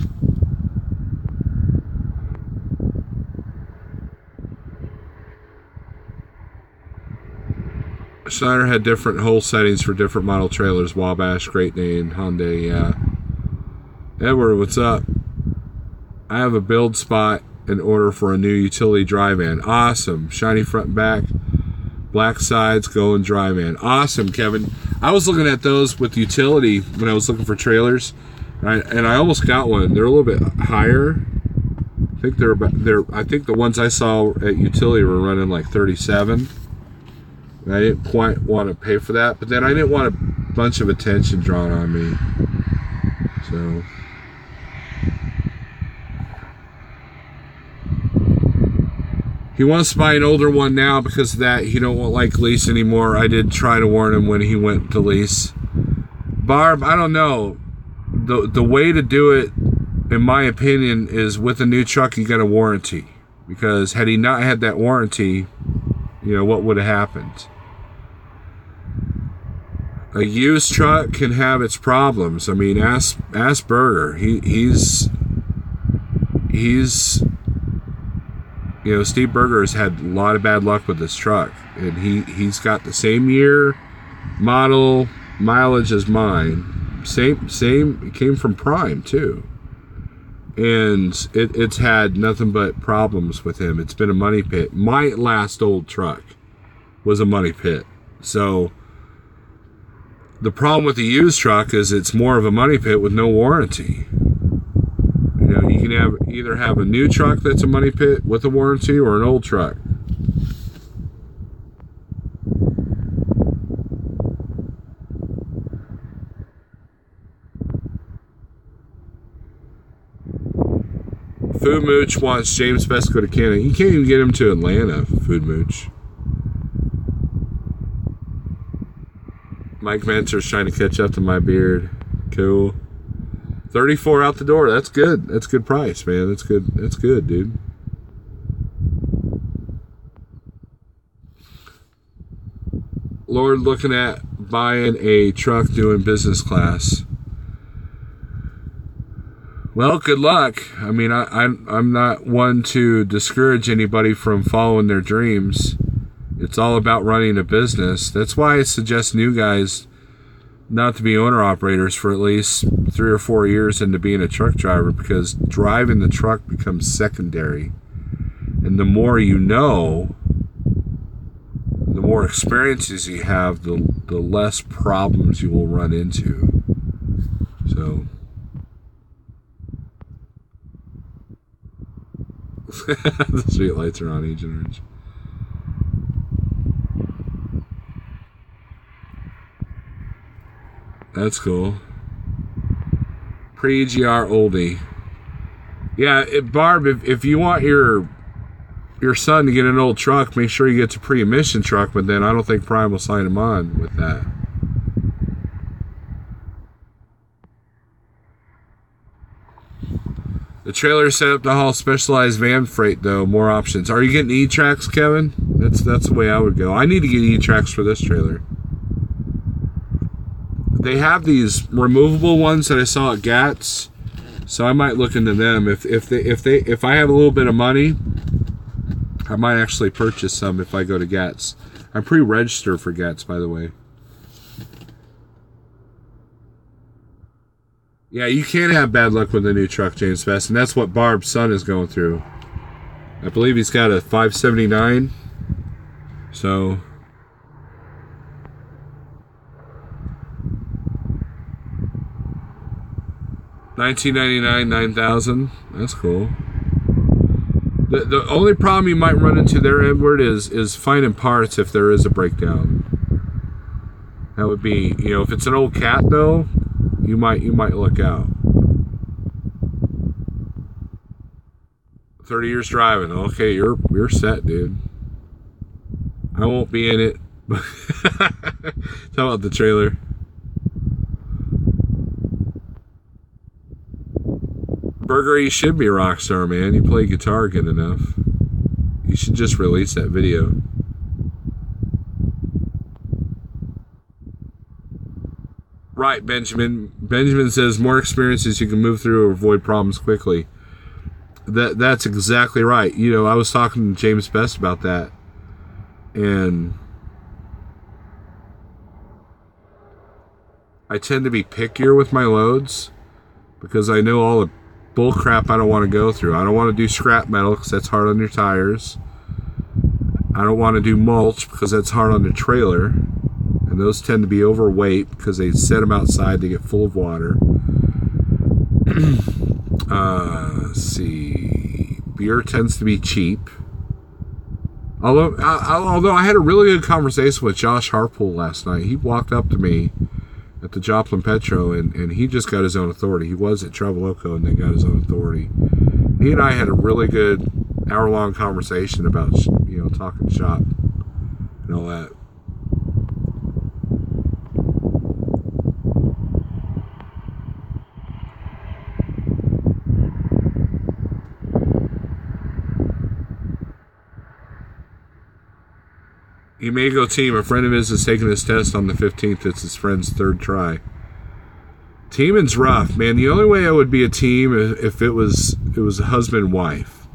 Schneider had different hole settings for different model trailers. Wabash, Great Dane, Hyundai, yeah. Edward, what's up? I have a build spot in order for a new utility dry van. Awesome. Shiny front and back. Black sides, going dry van. Awesome, Kevin. I was looking at those with utility when I was looking for trailers. And I almost got one. They're a little bit higher. I think I think the ones I saw at utility were running like 37. I didn't quite want to pay for that, but then I didn't want a bunch of attention drawn on me. So he wants to buy an older one now because of that. He don't like lease anymore. I did try to warn him when he went to lease. Barb, I don't know. The way to do it, in my opinion, is with a new truck you get a warranty. Because had he not had that warranty, you know, what would have happened? A used truck can have its problems. I mean, ask Berger. He's you know, Steve Berger has had a lot of bad luck with this truck, and he's got the same year, model, mileage as mine. Same. It came from Prime too, and it's had nothing but problems with him. It's been a money pit. My last old truck was a money pit. So the problem with the used truck is it's more of a money pit with no warranty. You know, you can either have a new truck that's a money pit with a warranty or an old truck. Food Mooch wants James Best to go to Canada. You can't even get him to Atlanta, Food Mooch. Mike Mentor's trying to catch up to my beard. Cool. 34 out the door. That's good. That's good price, man. That's good. That's good, dude. Lord looking at buying a truck doing business class. Well, good luck. I mean, I'm not one to discourage anybody from following their dreams. It's all about running a business. That's why I suggest new guys not to be owner-operators for at least 3 or 4 years into being a truck driver, because driving the truck becomes secondary. And the more you know, the more experiences you have, the less problems you will run into. So the street lights are on, Agent Orange. That's cool. Pre-EGR oldie. Yeah, Barb, if you want your son to get an old truck, make sure he gets a pre-emission truck, but then I don't think Prime will sign him on with that. The trailer is set up to haul specialized van freight, though. More options. Are you getting E-Tracks, Kevin? That's the way I would go. I need to get E-Tracks for this trailer. They have these removable ones that I saw at GATS, so I might look into them. If I have a little bit of money, I might actually purchase some if I go to GATS. I'm pre-registered for GATS, by the way. Yeah, you can't have bad luck with a new truck, James Best, and that's what Barb's son is going through. I believe he's got a 579. So $19.99, $9,000. That's cool. The only problem you might run into there, Edward, is finding parts if there is a breakdown. That would be, if it's an old cat though, you might look out. 30 years driving. Okay, you're set, dude. I won't be in it. Tell about the trailer. Burger, you should be a rock star, man. You play guitar good enough. You should just release that video. Right, Benjamin. Benjamin says more experiences you can move through or avoid problems quickly. That's exactly right. I was talking to James Best about that, and I tend to be pickier with my loads because I know all the bull crap I don't want to go through. I don't want to do scrap metal because that's hard on your tires. I don't want to do mulch because that's hard on the trailer, and those tend to be overweight because they set them outside to get full of water. Let's see. Beer tends to be cheap. Although I had a really good conversation with Josh Harpool last night. He walked up to me at the Joplin Petro, and he just got his own authority. He was at Traveloco and then got his own authority. He and I had a really good hour-long conversation about, talking shop and all that. He may go team. A friend of his is taking his test on the 15th. It's his friend's third try. Teaming's rough, man. The only way I would be a team if it was a husband and wife.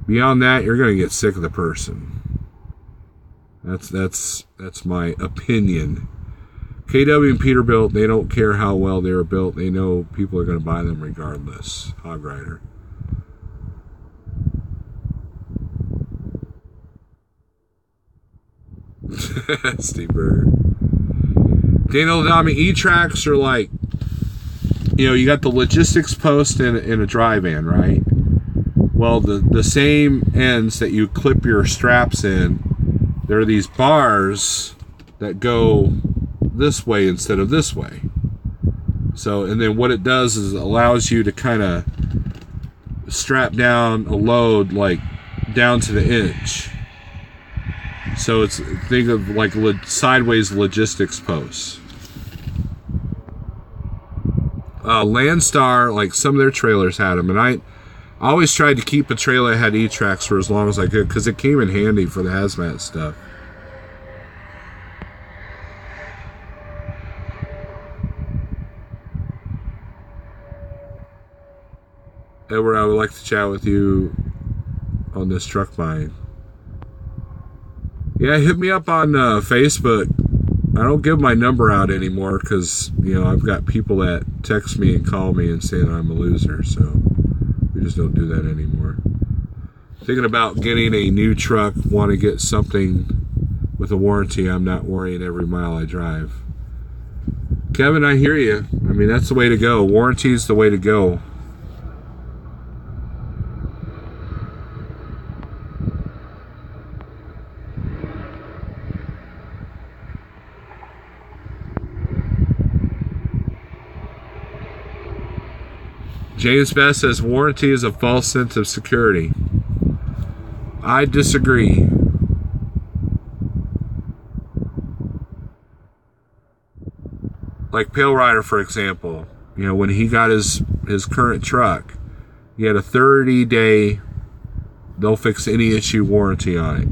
Beyond that, you're gonna get sick of the person. That's my opinion. KW and Peterbilt, they don't care how well they were built. They know people are gonna buy them regardless. Hog Rider. Steve Burger. Daniel Adami, E-Tracks are like, you got the logistics post in a dry van, right? Well, the same ends that you clip your straps in, there are these bars that go this way instead of this way. So, and then what it does is it allows you to kind of strap down a load like down to the inch. So think of like sideways logistics posts. Landstar, like some of their trailers had them, and I always tried to keep a trailer that had E-Tracks for as long as I could because it came in handy for the hazmat stuff. Edward, I would like to chat with you on this truck buying. Yeah, hit me up on Facebook. I don't give my number out anymore because, I've got people that text me and call me and say that I'm a loser, so we just don't do that anymore. Thinking about getting a new truck, want to get something with a warranty I'm not worrying every mile I drive. Kevin, I hear you. I mean, that's the way to go. Warranty is the way to go. James Best says warranty is a false sense of security. I disagree. Like Pale Rider, for example, you know, when he got his current truck, he had a 30-day, they'll fix any issue warranty on it.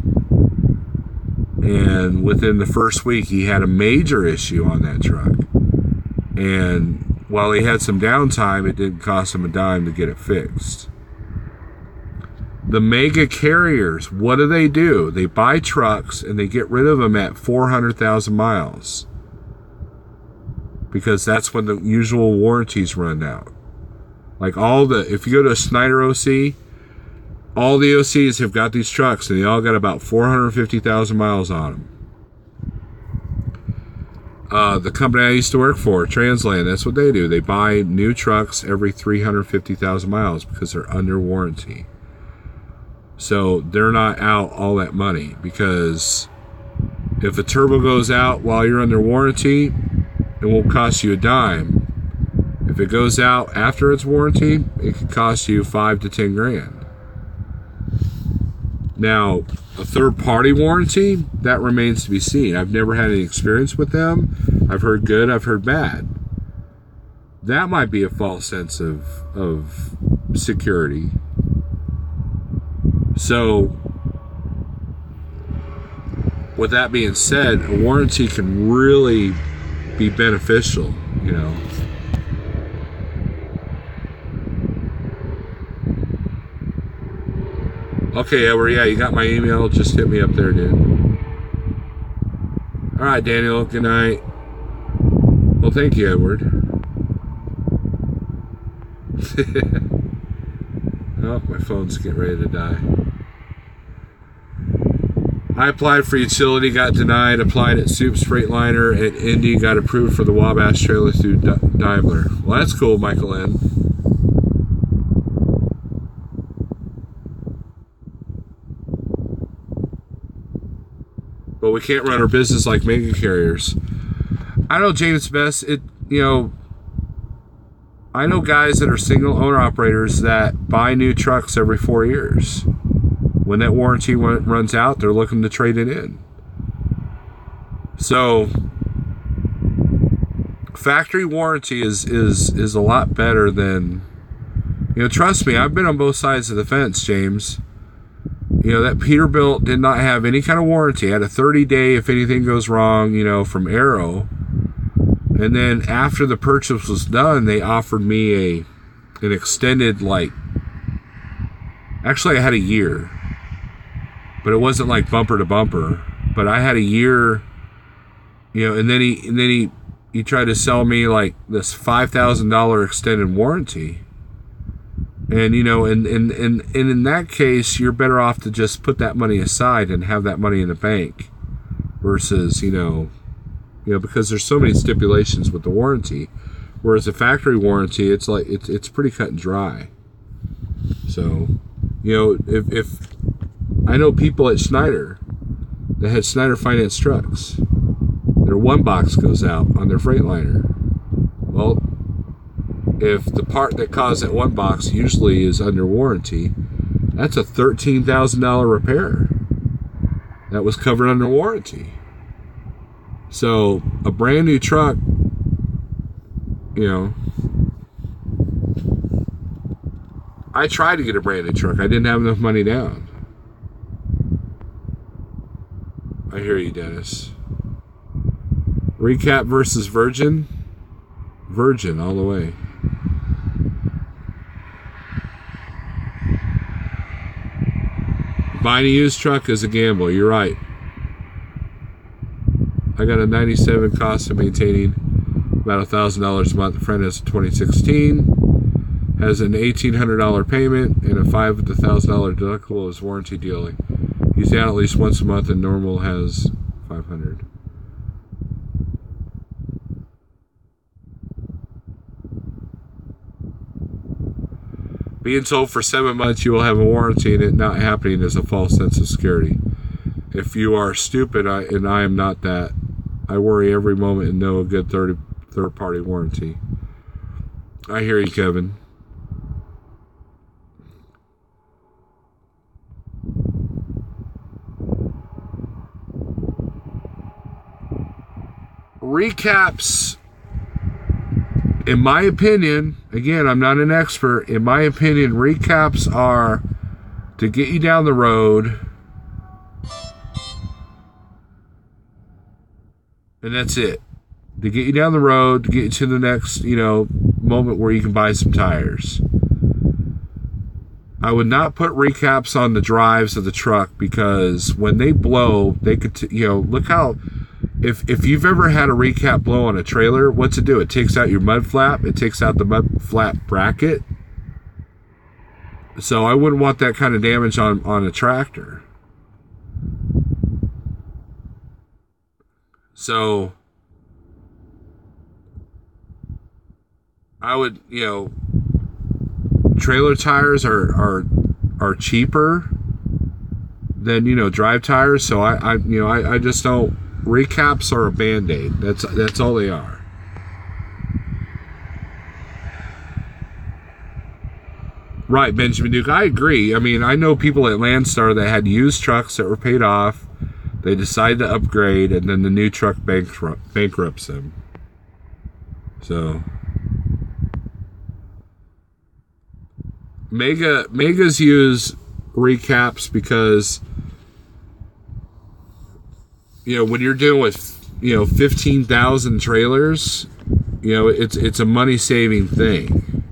And within the first week, he had a major issue on that truck. And while he had some downtime, it didn't cost him a dime to get it fixed. The mega carriers, what do? They buy trucks and they get rid of them at 400,000 miles. Because that's when the usual warranties run out. Like if you go to a Snyder OC, all the OCs have got these trucks and they all got about 450,000 miles on them. The company I used to work for, Transland, that's what they do. They buy new trucks every 350,000 miles because they're under warranty. So they're not out all that money, because if a turbo goes out while you're under warranty, it won't cost you a dime. If it goes out after its warranty, it could cost you 5 to 10 grand. Now, a third-party warranty, that remains to be seen. I've never had any experience with them. I've heard good, I've heard bad. That might be a false sense of security. So, with that being said, a warranty can really be beneficial, you know. Okay, Edward, yeah, you got my email. Just hit me up there, dude. All right, Daniel, good night. Well, thank you, Edward. Oh, my phone's getting ready to die. I applied for utility, got denied. Applied at Soup's Freightliner at Indy, got approved for the Wabash trailer through Daimler. Well, that's cool, Michael N. But we can't run our business like mega carriers. I know James Best, I know guys that are single owner operators that buy new trucks every 4 years. When that warranty runs out, they're looking to trade it in. So, factory warranty is a lot better than, trust me, I've been on both sides of the fence, James. That Peterbilt did not have any kind of warranty. It had a 30-day if anything goes wrong, from Arrow. And then after the purchase was done, they offered me an extended, actually I had a year. But it wasn't like bumper to bumper. But I had a year, and then he tried to sell me like this $5,000 extended warranty. And, and in that case, you're better off to just put that money aside and have that money in the bank versus, because there's so many stipulations with the warranty. Whereas a factory warranty, it's like, it's pretty cut and dry. So, if I know people at Schneider that had Schneider Finance trucks, their one box goes out on their Freightliner. Well, if the part that caused that one box usually is under warranty, that's a $13,000 repair that was covered under warranty. So a brand new truck, I tried to get a brand new truck. I didn't have enough money down. I hear you, Dennis. Recap versus Virgin. Virgin all the way. Buying a used truck is a gamble. You're right. I got a 97 cost of maintaining, about $1,000 a month. A friend has a 2016, has an $1,800 payment and a $5,000 deductible as warranty dealing. He's down at least once a month, and normal has $500. Being told for 7 months you will have a warranty and it not happening is a false sense of security. If you are stupid, and I am not that, I worry every moment and know a good third-party warranty. I hear you, Kevin. Recaps, in my opinion, again, I'm not an expert, in my opinion, recaps are to get you down the road, and that's it. To get you down the road, to get you to the next, moment where you can buy some tires. I would not put recaps on the drives of the truck, because when they blow, they could, look how, if you've ever had a recap blow on a trailer, what's it do? It takes out your mud flap. It takes out the mud flap bracket. So I wouldn't want that kind of damage on a tractor. So I would, trailer tires are cheaper than, drive tires. So I just don't. Recaps are a band-aid. That's all they are. Right, Benjamin Duke. I agree. I mean, I know people at Landstar that had used trucks that were paid off. They decide to upgrade, and then the new truck bankrupts them. So Megas use recaps because when you're dealing with 15,000 trailers, it's a money saving thing.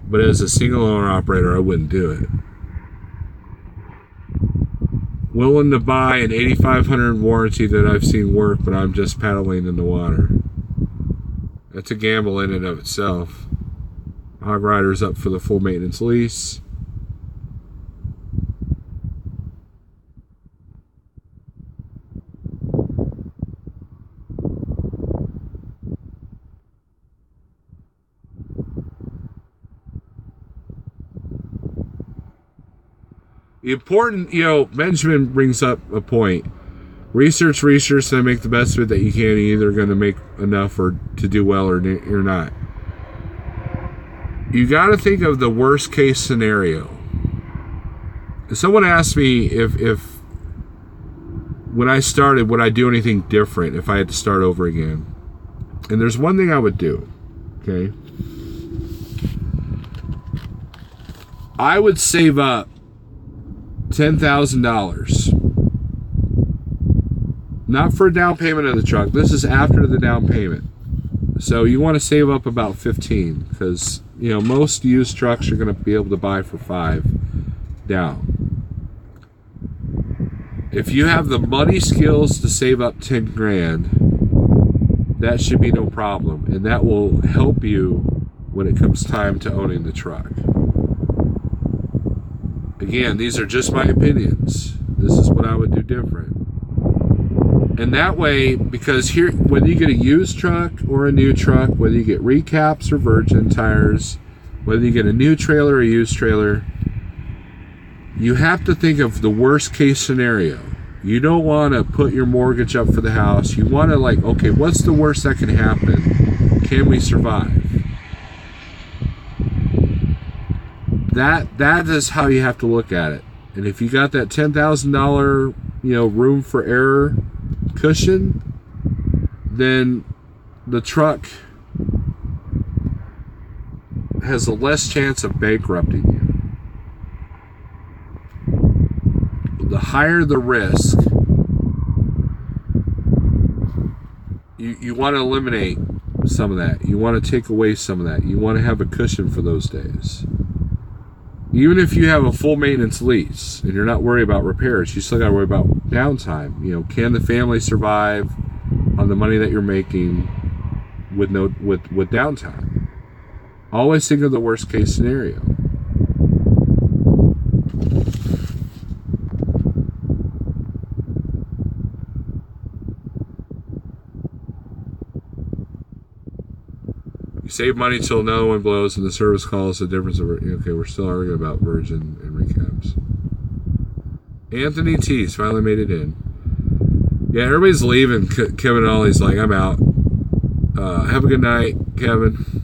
But as a single owner operator, I wouldn't do it. Willing to buy an 8,500 warranty that I've seen work, but I'm just paddling in the water. That's a gamble in and of itself. Hog Rider's up for the full maintenance lease. The important, Benjamin brings up a point. Research, and make the best of it that you can. You're either going to make enough or to do well, or you're not. You got to think of the worst case scenario. Someone asked me if when I started, would I do anything different if I had to start over again? And there's one thing I would do. Okay, I would save up $10,000. Not for a down payment of the truck. This is after the down payment. So you want to save up about 15, because most used trucks you're going to be able to buy for 5 down. If you have the money skills to save up 10 grand, that should be no problem, and that will help you when it comes time to owning the truck. Again, these are just my opinions. This is what I would do different. And that way, because here, whether you get a used truck or a new truck, whether you get recaps or virgin tires, whether you get a new trailer or a used trailer, you have to think of the worst case scenario. You don't want to put your mortgage up for the house. You want to okay, what's the worst that can happen? Can we survive? That is how you have to look at it. And if you got that $10,000, room for error cushion, then the truck has a less chance of bankrupting you. The higher the risk, you want to eliminate some of that. You want to take away some of that. You want to have a cushion for those days. Even if you have a full maintenance lease and you're not worried about repairs, you still got to worry about downtime. Can the family survive on the money that you're making with downtime? Always think of the worst case scenario. Save money till another one blows and the service call is the difference of... Okay, we're still arguing about Virgin and recaps. Anthony T's finally made it in. Yeah, everybody's leaving. Kevin Ollie's like, I'm out. Have a good night, Kevin.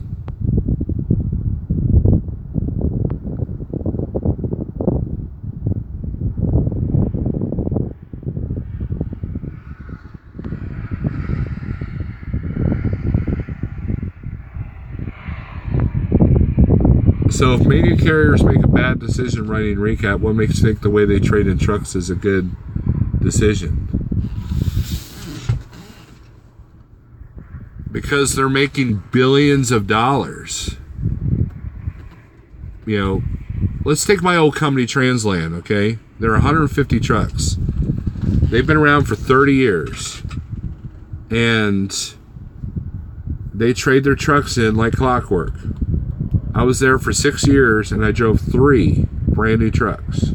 So if mega carriers make a bad decision writing recap, what makes you think the way they trade in trucks is a good decision? Because they're making billions of dollars. You know, let's take my old company Transland, okay? There are 150 trucks. They've been around for 30 years. And they trade their trucks in like clockwork. I was there for 6 years and I drove 3 brand new trucks.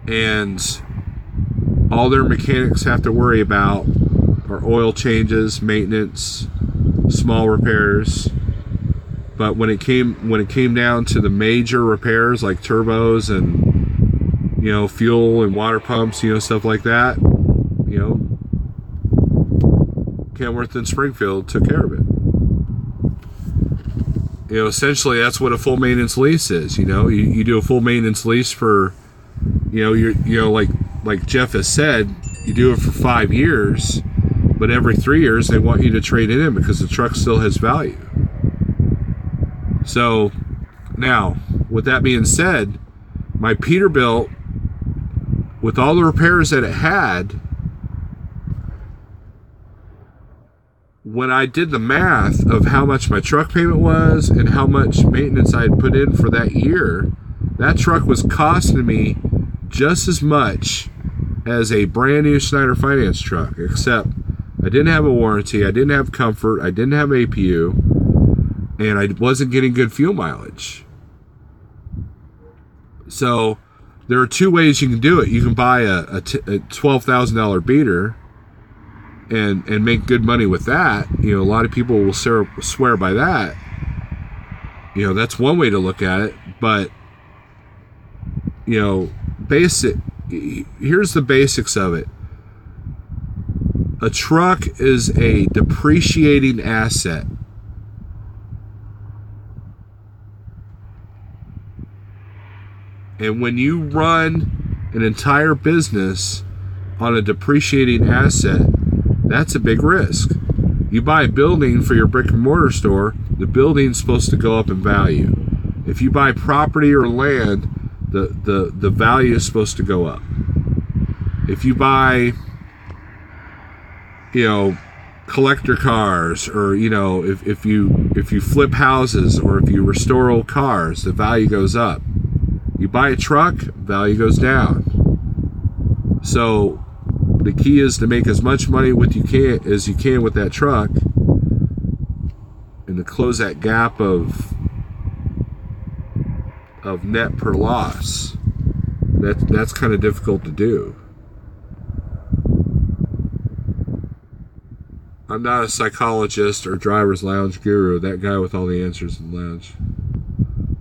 And all their mechanics have to worry about are oil changes, maintenance, small repairs. But when it came down to the major repairs like turbos and, you know, fuel and water pumps, you know, stuff like that, you know, Kenworth and Springfield took care of it. You know, essentially that's what a full maintenance lease is. You know, you do a full maintenance lease for, you know, like Jeff has said, you do it for 5 years, but every 3 years they want you to trade it in because the truck still has value. So now, with that being said, my Peterbilt, with all the repairs that it had, when I did the math of how much my truck payment was and how much maintenance I had put in for that year, that truck was costing me just as much as a brand new Schneider Finance truck, except I didn't have a warranty, I didn't have comfort, I didn't have APU, and I wasn't getting good fuel mileage. So there are 2 ways you can do it. You can buy a $12,000 beater and make good money with that. You know, a lot of people will swear by that. You know, that's one way to look at it. But, you know, here's the basics of it. A truck is a depreciating asset. And when you run an entire business on a depreciating asset, that's a big risk. You buy a building for your brick and mortar store, the building's supposed to go up in value. If you buy property or land, the value is supposed to go up. If you buy, you know, collector cars, or, you know, if you flip houses or if you restore old cars, the value goes up. You buy a truck, value goes down. So the key is to make as much money as you can with that truck, and to close that gap of net per loss. That's kind of difficult to do. I'm not a psychologist or driver's lounge guru. That guy with all the answers in the lounge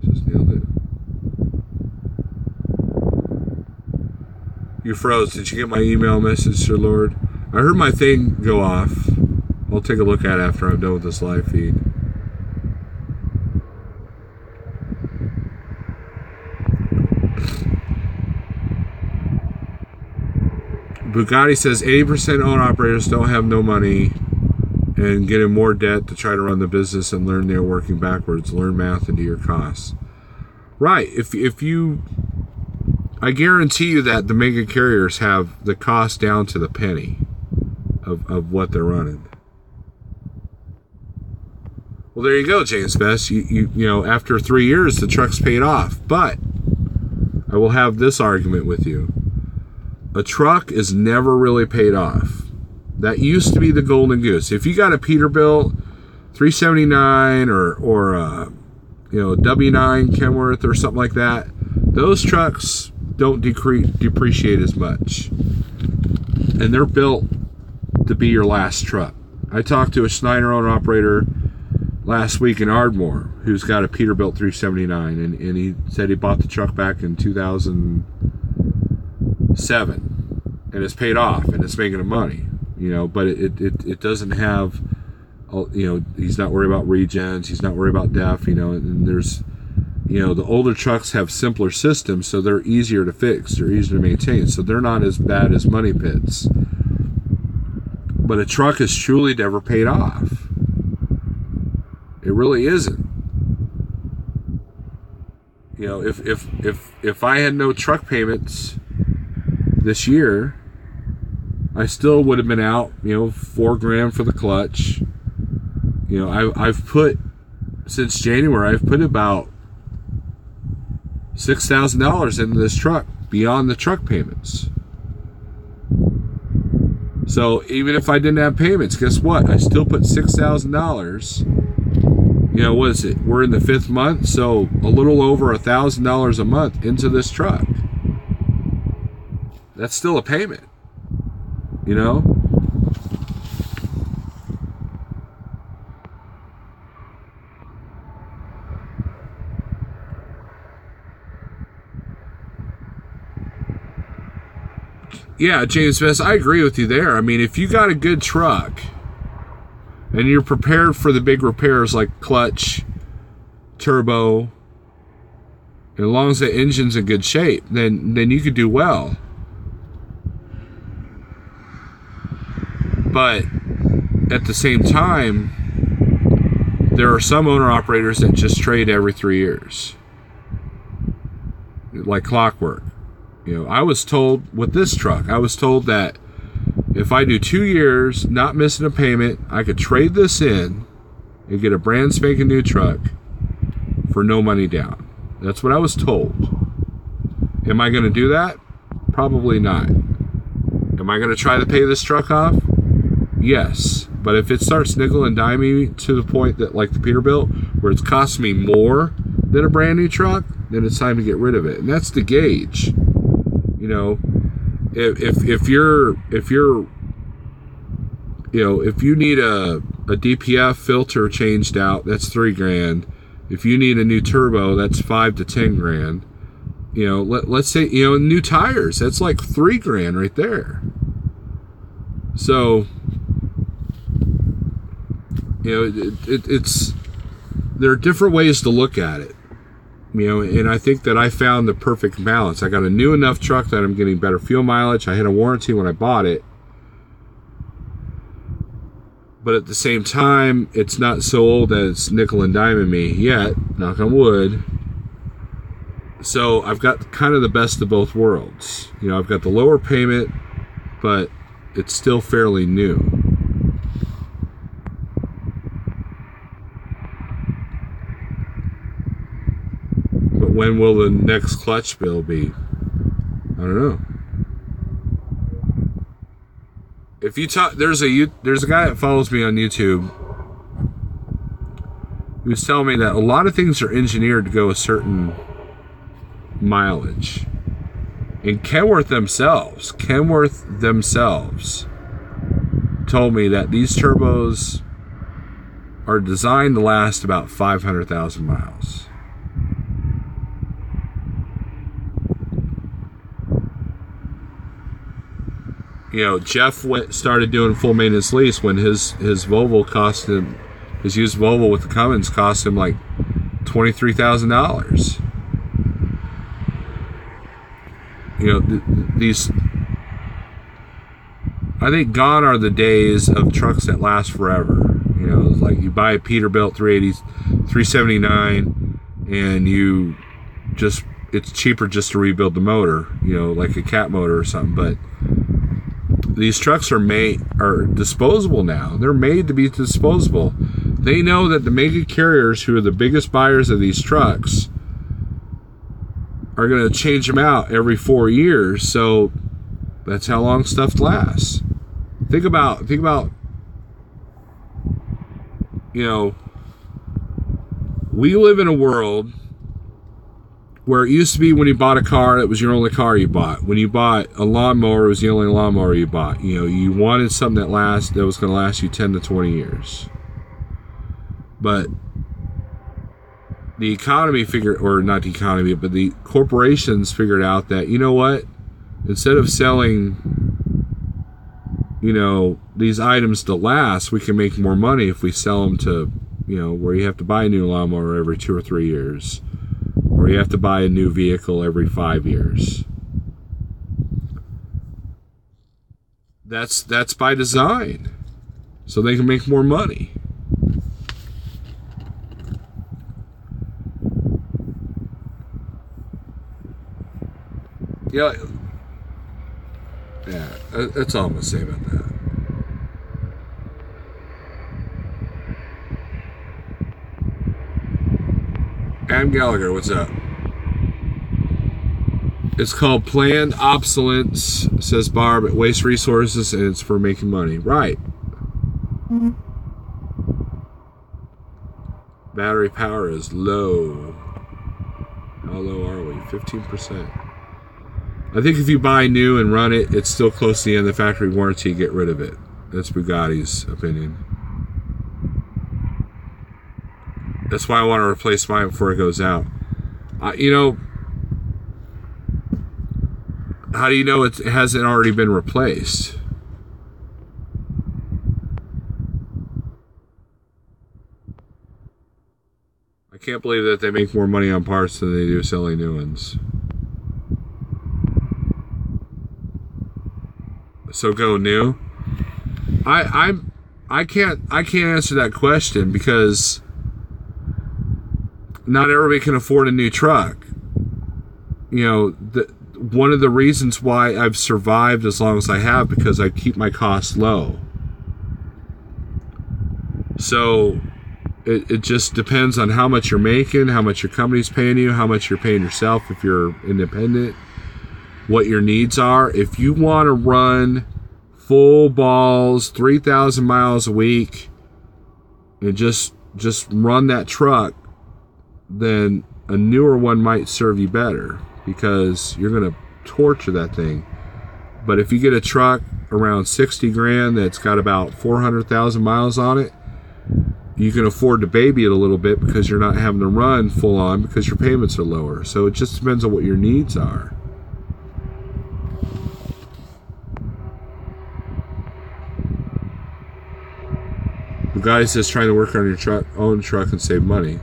just nailed it. You froze. Did you get my email message, Sir Lord? I heard my thing go off. I'll take a look at it after I'm done with this live feed. Bugatti says 80% owner operators don't have no money and get in more debt to try to run the business and learn they're working backwards. Learn math into your costs. Right. If you... I guarantee you that the mega carriers have the cost down to the penny of what they're running. Well, there you go, James Best. You know, after 3 years, the truck's paid off. But I will have this argument with you. A truck is never really paid off. That used to be the golden goose. If you got a Peterbilt 379 or you know, a W9 Kenworth or something like that, those trucks don't depreciate as much, and they're built to be your last truck. I talked to a Schneider owner operator last week in Ardmore who's got a Peterbilt 379, and he said he bought the truck back in 2007, and it's paid off and it's making him money, but it doesn't have, he's not worried about regens, he's not worried about DEF, and there's, the older trucks have simpler systems, so they're easier to fix, they're easier to maintain, so they're not as bad as money pits. But a truck is truly never paid off. It really isn't. If I had no truck payments this year, I still would have been out, $4,000 for the clutch. I've put, since January, I've put about $6,000 into this truck beyond the truck payments. So even if I didn't have payments, guess what? I still put $6,000. What is it? We're in the 5th month, so a little over $1,000 a month into this truck. That's still a payment, Yeah, James Best, I agree with you there. I mean, if you got a good truck and you're prepared for the big repairs like clutch, turbo, and as long as the engine's in good shape, then you could do well. But at the same time, there are some owner-operators that just trade every 3 years. Like clockwork. I was told with this truck, I was told that if I do 2 years, not missing a payment, I could trade this in and get a brand spanking new truck for no money down. That's what I was told. Am I going to do that? Probably not. Am I going to try to pay this truck off? Yes. But if it starts nickel and diming me to the point that, like the Peterbilt, where it's costing me more than a brand new truck, then it's time to get rid of it. And that's the gauge. If you need a DPF filter changed out, that's $3,000. If you need a new turbo, that's $5,000 to $10,000. Let's say, new tires, that's like $3,000 right there. So, it's there are different ways to look at it. And I think that I found the perfect balance. I got a new enough truck that I'm getting better fuel mileage. I had a warranty when I bought it. But at the same time, it's not so old that it's nickel and diming me yet, knock on wood. So I've got kind of the best of both worlds. I've got the lower payment, but it's still fairly new. When will the next clutch bill be? I don't know. If you talk, there's a guy that follows me on YouTube who's telling me that a lot of things are engineered to go a certain mileage. And Kenworth themselves told me that these turbos are designed to last about 500,000 miles. Jeff started doing full maintenance lease when his Volvo cost him, his used Volvo with the Cummins cost him like $23,000. These, I think gone are the days of trucks that last forever. Like you buy a Peterbilt 379 and it's cheaper just to rebuild the motor, like a cat motor or something. But these trucks are disposable now. They're made to be disposable. They know that the mega carriers, who are the biggest buyers of these trucks, are going to change them out every 4 years. So that's how long stuff lasts. Think about, we live in a world Where it used to be when you bought a car, it was your only car you bought. When you bought a lawnmower, it was the only lawnmower you bought. You know, you wanted something that was going to last you 10 to 20 years. But the economy figured, or not the economy, but the corporations figured out that, you know what? Instead of selling, you know, these items to last, we can make more money if we sell them to, you know, where you have to buy a new lawnmower every 2 or 3 years. Or you have to buy a new vehicle every 5 years. That's by design. So they can make more money. Yeah, that's all I'm going to say about that. Adam Gallagher, what's up? It's called planned obsolescence, says Barb, at Waste Resources, and it's for making money. Right. Mm-hmm. Battery power is low. How low are we? 15%. I think if you buy new and run it, it's still close to the end of the factory warranty, get rid of it. That's Bugatti's opinion. That's why I want to replace mine before it goes out. You know, how do you know it hasn't already been replaced? I can't believe that they make more money on parts than they do selling new ones. So go new. I can't answer that question because not everybody can afford a new truck. You know, one of the reasons why I've survived as long as I have, because I keep my costs low. So it just depends on how much you're making, how much your company's paying you, how much you're paying yourself if you're independent, what your needs are. If you want to run full balls, 3,000 miles a week, and just run that truck, then a newer one might serve you better because you're going to torture that thing. But if you get a truck around 60 grand that's got about 400,000 miles on it, you can afford to baby it a little bit because you're not having to run full on because your payments are lower. So it just depends on what your needs are. The guy says trying to work on your own truck and save money.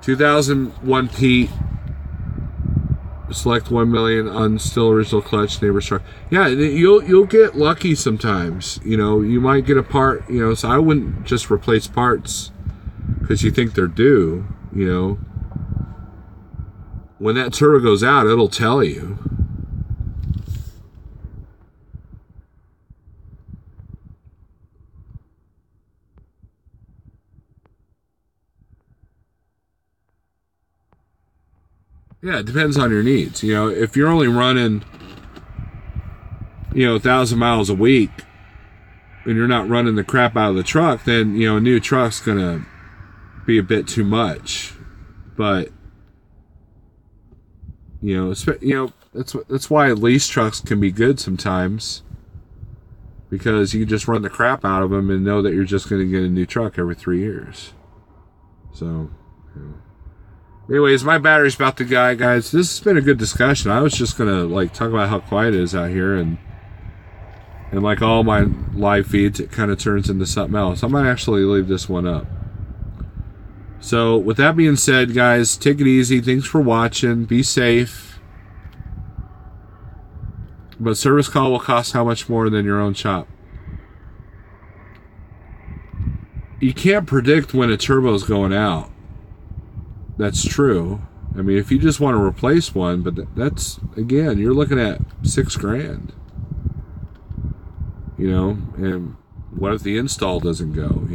2001 Pete, select 1 million on still original clutch neighbor's truck. Yeah, you'll get lucky sometimes. You know, you might get a part. You know, so I wouldn't just replace parts because you think they're due. You know, when that turbo goes out, it'll tell you. Yeah, it depends on your needs. You know, if you're only running, 1,000 miles a week and you're not running the crap out of the truck, then, a new truck's going to be a bit too much. But, that's why lease trucks can be good sometimes, because you can just run the crap out of them and know that you're just going to get a new truck every 3 years. So, anyways, my battery's about to die, guys. This has been a good discussion. I was just gonna talk about how quiet it is out here, and like all my live feeds, it kind of turns into something else. I might actually leave this one up. So, with that being said, guys, take it easy. Thanks for watching. Be safe. But service call will cost how much more than your own shop? You can't predict when a turbo's going out. That's true. I mean, if you just want to replace one, but that's, again, you're looking at $6,000. And what if the install doesn't go?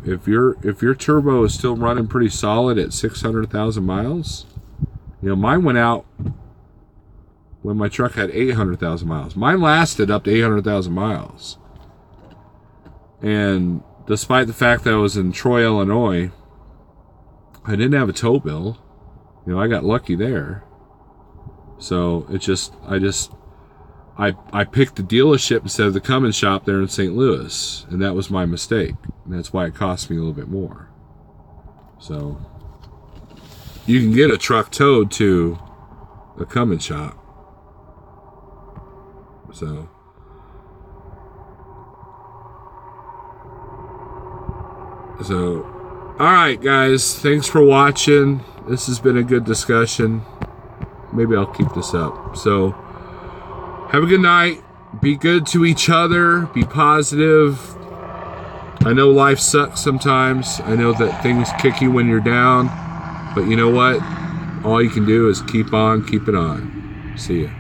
If your turbo is still running pretty solid at 600,000 miles, mine went out when my truck had 800,000 miles. Mine lasted up to 800,000 miles. And despite the fact that I was in Troy, Illinois, I didn't have a tow bill. You know, I got lucky there. So it just, I picked the dealership instead of the Cummins shop there in St. Louis, and that was my mistake. And that's why it cost me a little bit more. So you can get a truck towed to a Cummins shop. So all right, guys, thanks for watching. This has been a good discussion. Maybe I'll keep this up. So have a good night. Be good to each other. Be positive. I know life sucks sometimes. I know that things kick you when you're down. But you know what? All you can do is keep on keeping on. See ya.